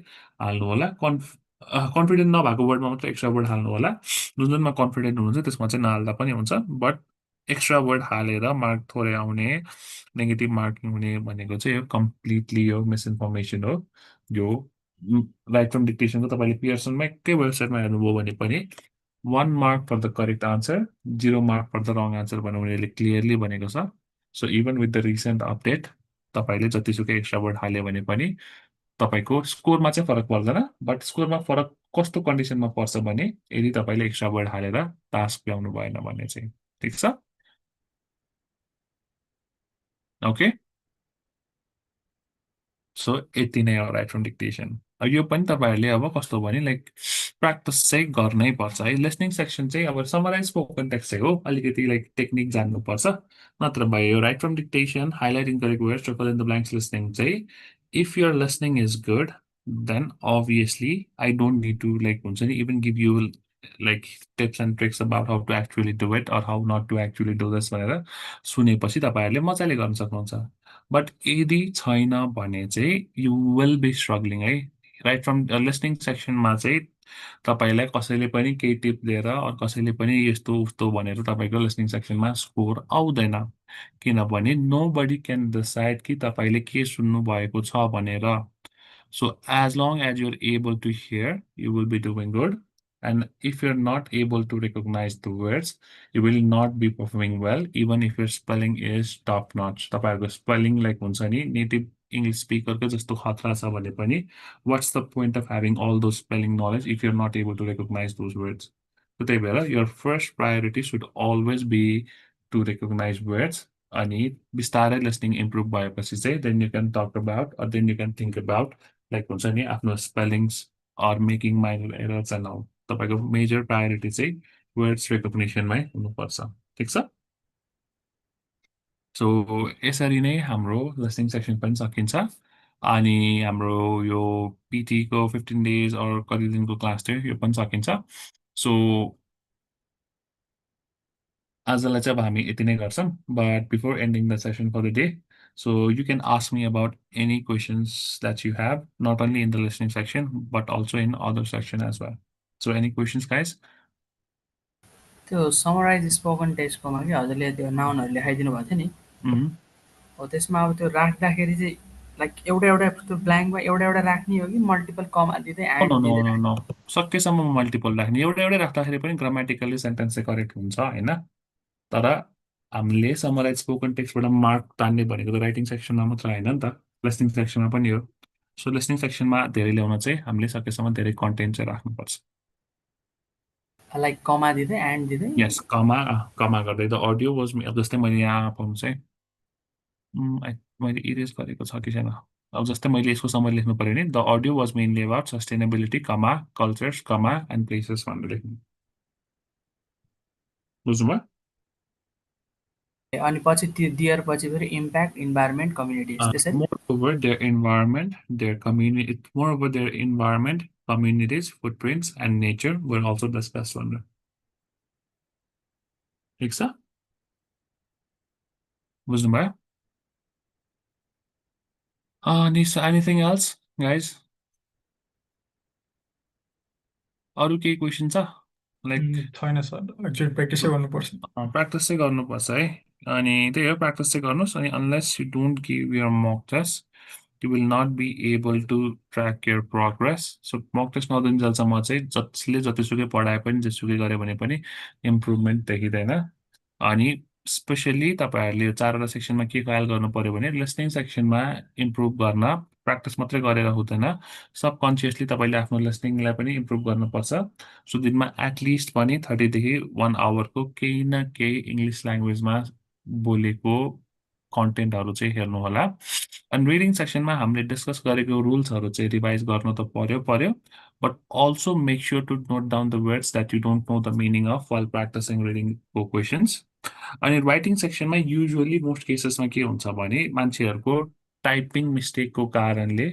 हाल्नु होला कन्फिडेन्ट नभएको वर्डमा मात्रै एक्स्ट्रा वर्ड हाल्नु होला जुन जुनमा कन्फिडेन्ट हुनुहुन्छ त्यसमा चाहिँ नहाल्दा पनि हुन्छ बट एक्स्ट्रा वर्ड हालेर मार्क थोरै आउने नेगेटिभ मार्किङ हुने भनेको चाहिँ यो कम्प्लिटली यो मिसइन्फर्मेसन हो यो राइट फ्रम डिक्टेसनको तपाईँले पियर्सनमा एकै वेबसाइटमा हेर्नुभयो भने पनि 1 mark for the correct answer 0 mark for the wrong answer भनेर उनीहरूले क्लियरली भनेको छ so even with the recent update तपाईँले जतिसुकै एक्स्ट्रा वर्ड हाल्यो भने पनि तपाईँको स्कोरमा चाहिँ फरक पर्दैन बट स्कोरमा फरक कस्तो कन्डिसनमा पर्छ भने यदि तपाईँले एक्स्ट्रा वर्ड हालेर टास्क ल्याउनु भएन भने चाहिँ ठिक छ ओके सो यति नै हो राइट फ्रम डिक्टेसन यो पनि तपाईँहरूले अब कस्तो भने लाइक प्र्याक्टिस चाहिँ गर्नै पर्छ है लिसनिङ सेक्सन चाहिँ अब समराइज स्पोकन टेक्स्ट चाहिँ हो अलिकति लाइक टेक्निक जान्नुपर्छ नत्र भयो यो write from dictation highlighting correct words र fill in the blanks listening चाहिँ if your listening is good then obviously I don't need to like even give you like tips and tricks about how to actually do it or how not to actually do this भनेर सुनेपछि तपाईँहरूले मजाले गर्न सक्नुहुन्छ बट यदि छैन भने चाहिँ यु विल बी स्ट्रगलिङ है राइट फ्रम लिसनिङ सेक्सनमा चाहिँ तपाईँलाई कसैले पनि केही टिप दिएर कसैले पनि यस्तो उस्तो भनेर तपाईँको लिसनिङ सेक्सनमा स्कोर आउँदैन किनभने नो बडी क्यान डिसाइड कि तपाईँले के सुन्नु भएको छ भनेर So as long as you're able to hear, you will be doing good. And if you're not able to recognize the words, you will not be performing well, even if your spelling is top notch. तपाईँहरूको spelling like हुन्छ नि native English speaker को जस्तो खतरा छ भने पनि what's the point of having all those spelling knowledge if you're not able to recognize those words? So त्यही भएर your first priority should always be to recognize words. अनि बिस्तारै listening improve भएपछि चाहिँ then you can talk about or then you can think about like हुन्छ नि आफ्नो spellings or making minor errors and all तपाईँको मेजर प्रायोरिटी चाहिँ वर्ड्स रेकग्निसनमै हुनुपर्छ ठिक छ सो यसरी नै हाम्रो लिसनिङ सेक्सन पनि सकिन्छ अनि हाम्रो यो पिटीको 15 days अर कति दिनको क्लास थियो यो पनि सकिन्छ सो आजलाई चाहिँ अब हामी यति नै गर्छौँ but before ending the session for the day so you can ask me about any questions that you have not only in the listening section but also in other section as well so any questions guys त्यो समराइज स्पोकन टेक्स्टकोमा कि हजुरले त्यो नाउनहरू लेखाइदिनु भएको थियो नि हो त्यसमा अब त्यो राख्दाखेरि चाहिँ लाइक एउटा एउटा त्यो ब्ल्याङ्कमा एउटा एउटा राख्ने हो कि मल्टिपल कमा दिँदै एन्ड दिँदै नो सकेसम्म मल्टिपल राख्ने एउटा एउटै राख्दाखेरि पनि ग्रामेटिकली सेन्टेन्स चाहिँ करेक्ट हुन्छ होइन तर हामीले समराइज स्पोकन टेक्स्टबाट मार्क तान्ने भनेको त राइटिङ सेक्सनमा मात्र होइन नि त लिसनिङ सेक्सनमा पनि हो सो लिसनिङ सेक्सनमा धेरै ल्याउन चाहिँ हामीले सकेसम्म धेरै कन्टेन्ट चाहिँ राख्नुपर्छ लाइक कमा दिँदै एन्ड दिँदै यस कमा गर्दै द अडियो वाज अब जस्तै मैले यहाँ पाउनु चाहिँ मैले इरेज गरेको छ कि छैन अब जस्तै मैले यसको समरी लेख्नु पऱ्यो नि the audio was mainly about sustainability comma cultures comma and places भनेर लेख्नु बुझ्नुभयो अनि पछि त्यो डियर पछि फेरि इम्प्याक्ट इन्भाइरोमेन्ट कम्युनिटिज त्यसै moreover their environment their community moreover their environment communities footprints and nature were also discussed on ठिक छ बुझ्नुभयो anything else guys अरू केही क्वेसन छ लाइक छैन सर एक्चुअली प्र्याक्टिसै गर्नुपर्छ प्र्याक्टिस चाहिँ गर्नुपर्छ है अनि त्यही हो प्र्याक्टिस चाहिँ गर्नुहोस् अनि unless you don't give your mock test you will not be able to track your progress. So mock test नदिन्जेलसम्म चाहिँ जसले जतिसुकै पढाए पनि जेसुकै गरे भने पनि इम्प्रुभमेन्ट देखिँदैन अनि स्पेसली तपाईँहरूले यो 4 वटा सेक्सनमा के ख्याल गर्नु पर्यो भने लिसनिङ सेक्सनमा इम्प्रुभ गर्न प्र्याक्टिस मात्रै गरेर हुँदैन सबकन्सियसली तपाईँले आफ्नो लिसनिङलाई पनि इम्प्रुभ गर्नुपर्छ सो दिनमा एटलिस्ट पनि 30 देखि 1 आवरको केही न केही इङ्ग्लिस ल्याङ्ग्वेजमा बोलेको कन्टेन्टहरू चाहिँ हेर्नु होला अनि रिडिङ सेक्सनमा हामीले डिस्कस गरेको रुल्सहरू चाहिँ रिभाइज गर्नु त पर्यो but also make sure to note down the words that you don't know the meaning of while practising रिडिङको क्वेसन्स अनि राइटिङ सेक्सनमा युजुअली मोस्ट केसेसमा के हुन्छ भने मान्छेहरूको टाइपिङ मिस्टेकको कारणले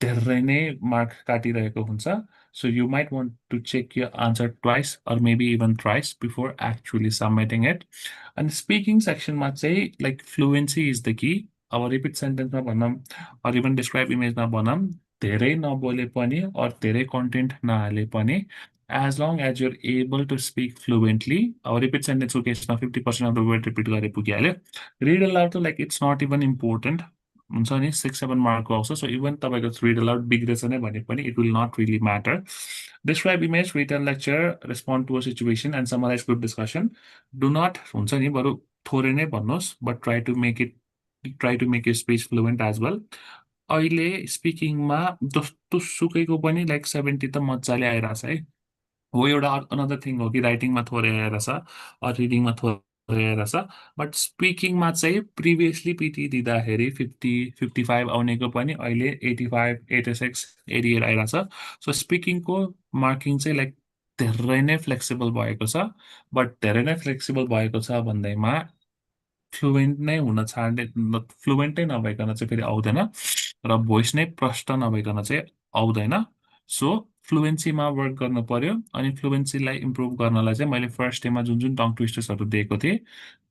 धेरै नै मार्क काटिरहेको हुन्छ so you might want to check your answer twice or maybe even thrice before actually submitting it अनि स्पिकिङ सेक्सनमा चाहिँ like fluency is the key अब रिपिट सेन्टेन्समा भनौँ अर इभन डिस्क्राइब इमेजमा भनौँ धेरै नबोले पनि अर धेरै कन्टेन्ट नहाले पनि as long as you're able to speak fluently, our repeat sentence case now 50% of the word repeat gare pugihalyo. Read aloud to like it's not even important. 6-7 mark also. So even if read aloud big it will not really matter. Describe image, return lecture, respond to a situation, and summarize group discussion. Do not but try to make your speech fluent as well. अहिले स्पिकिङमा जस्तो सुकैको पनि लाइक 70 त मजाले आइरहेछ है हो एउटा अनदर थिङ हो कि राइटिङमा थोरै आइरहेछ रिडिङमा थोरै आइरहेछ बट स्पिकिङमा चाहिँ प्रिभियसली पिटी दिँदाखेरि 50-55 आउनेको पनि अहिले 85 86 88 आइरहेछ सो स्पिकिङको मार्किङ चाहिँ लाइक धेरै नै फ्लेक्सिबल भएको छ बट धेरै नै फ्लेक्सिबल भएको छ भन्दैमा फ्लुएन्ट नै हुन छाड्ने फ्लुएन्टै नभइकन चाहिँ फेरि आउँदैन र भोइस नै प्रष्ट नभइकन चाहिँ आउँदैन सो फ्लुएन्सीमा वर्क गर्नु पर्यो अनि फ्लुएन्सीलाई इम्प्रुभ गर्नलाई चाहिँ मैले फर्स्ट डेमा जुन जुन टङ ट्विस्टर्सहरू दिएको थिएँ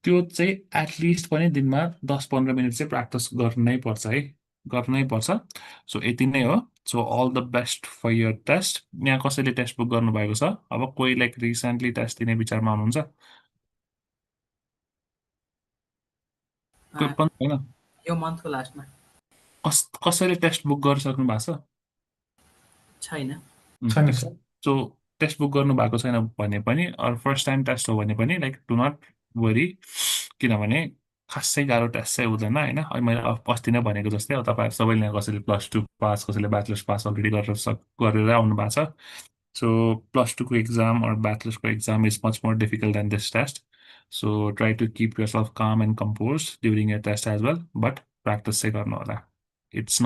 त्यो चाहिँ एटलिस्ट पनि दिनमा 10-15 मिनट चाहिँ प्र्याक्टिस गर्नै पर्छ है गर्नै पर्छ सो यति नै हो so all the best for your test यहाँ कसैले टेस्ट बुक गर्नुभएको छ अब कोही लाइक रिसेन्टली टेस्ट दिने विचारमा हुनुहुन्छ कोही पनि छैन यो मन्थको लास्टमा कसैले टेस्ट बुक गरिसक्नु भएको छैन छैन सो टेस्ट बुक गर्नु भएको छैन भने पनि अर फर्स्ट टाइम टेस्ट हो भने पनि लाइक डु नट वरी किनभने खासै गाह्रो टेस्ट चाहिँ हुँदैन होइन अहिले मैले अस्ति नै भनेको जस्तै अब तपाईँहरू सबैले कसैले +2 पास कसैले ब्याचलर्स पास अलरेडी गरेर आउनु भएको छ सो +2 को एक्जाम अर ब्याचलर्सको exam is much more difficult than this test so try to keep yourself calm and composed during your test as well but practice चाहिँ गर्नु होला it's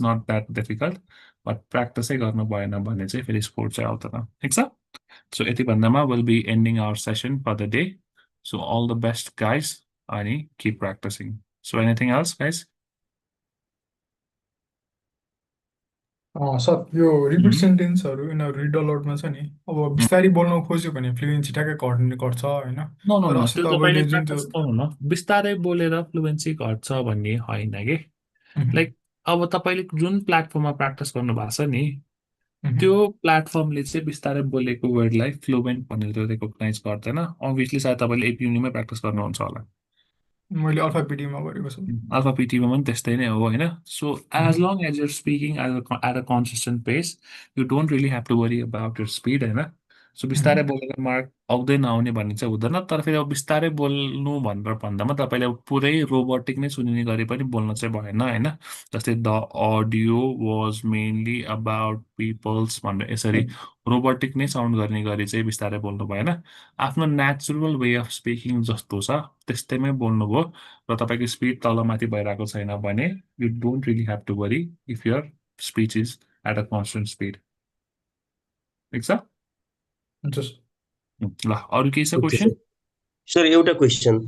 not that difficult but practice चाहिँ गर्नु भएन भने चाहिँ फेरि स्कोर चाहिँ आउँदैन ठिक छ सो यति भन्दामा we'll be ending our session for the day so all the best guys अनि keep practicing so anything else guys sir यो रिपिट सेन्टेन्सहरू यिनीहरू रिड अलाउडमा छ नि अब बिस्तारै बोल्न खोज्यो भने फ्लुएन्सी ठ्याक्कै घट्छ होइन नो नो तर नो अस्ति त्यो तपाईँले तपाईँले जुन त्यो प्र्याक्टिस गर्नु न बिस्तारै बोलेर फ्लुएन्सी घट्छ भन्ने होइन कि लाइक अब तपाईँले जुन प्लेटफर्ममा प्र्याक्टिस गर्नु भएको छ नि त्यो प्लेटफर्मले चाहिँ बिस्तारै बोलेको वर्डलाई फ्लुएन्ट भनेर रेकग्नाइज गर्दैन अभियसली सायद तपाईँले एपियुनीमै प्र्याक्टिस गर्नुहुन्छ होला मैले अल्फा पिटीमा गरेको छु अल्फा पिटीमा पनि त्यस्तै नै हो होइन so as long as you're speaking at a consistent pace you don't really have to worry about your speed होइन सो बिस्तारै बोलेर मार्क आउँदै नआउने भन्ने चाहिँ हुँदैन तर फेरि अब बिस्तारै बोल्नु भनेर भन्दामा तपाईँले अब पुरै रोबोटिक नै सुनिने गरी पनि बोल्न चाहिँ भएन होइन जस्तै the audio was mainly about peoples भनेर यसरी रोबोटिक नै साउन्ड गर्ने गरी चाहिँ बिस्तारै बोल्नु भएन आफ्नो नेचुरल वे अफ स्पिकिङ जस्तो छ त्यस्तैमै बोल्नुभयो र तपाईँको स्पिड तलमाथि भइरहेको छैन भने you don't really have to worry if your speech is at a constant speed ठिक छ ल अरू केही छ क्वेसन सर एउटा क्वेसन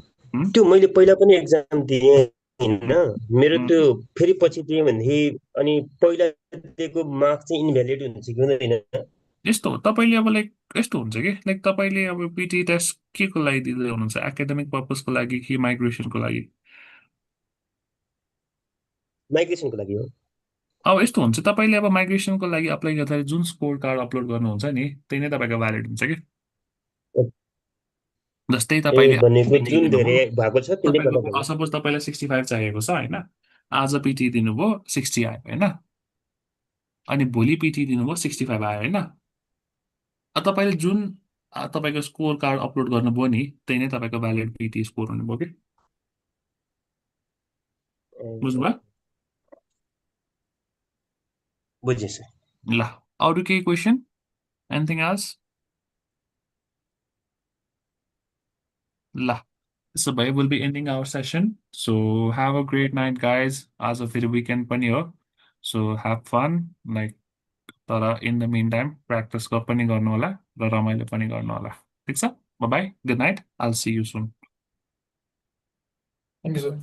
त्यो मैले पहिला पनि एक्जाम दिएँ होइन मेरो त्यो फेरि पछि दिएँ भनेदेखि अनि पहिला दिएको मार्क चाहिँ इनभ्यालिड हुन्छ कि हुँदैन यस्तो हो तपाईँले अब लाइक यस्तो हुन्छ कि लाइक तपाईँले अब पिटी टेस्ट के को लागि दिँदै हुनुहुन्छ एकाडेमिक पर्पजको लागि कि माइग्रेसनको लागि माइग्रेसनको लागि हो अब यस्तो हुन्छ तपाईँले अब माइग्रेसनको लागि अप्लाई गर्दाखेरि जुन स्कोर कार्ड अपलोड गर्नुहुन्छ नि त्यही नै तपाईँको भ्यालिड हुन्छ कि जस्तै तपाईँले जुन धेरै भएको छ त्यसले सपोज तपाईँलाई 65 चाहिएको छ होइन आज पिटी दिनुभयो 60 आयो होइन अनि भोलि पिटी दिनुभयो 65 आयो होइन तपाईँले जुन तपाईँको स्कोर कार्ड अपलोड गर्नुभयो नि त्यही नै तपाईँको भ्यालिड पिटी स्कोर हुनुभयो कि बुझ्नुभयो बुझेँ सर ल अरू केही क्वेसन एनिथिङ एल्स ल त्यसो भए will be ending our session so have a great night guys आज फेरि विकेन्ड पनि हो सो ह्याभ फन लाइक तर in the meantime practice पनि गर्नु होला र रमाइलो पनि गर्नु होला ठिक छ bye good night I'll see you soon thank you sir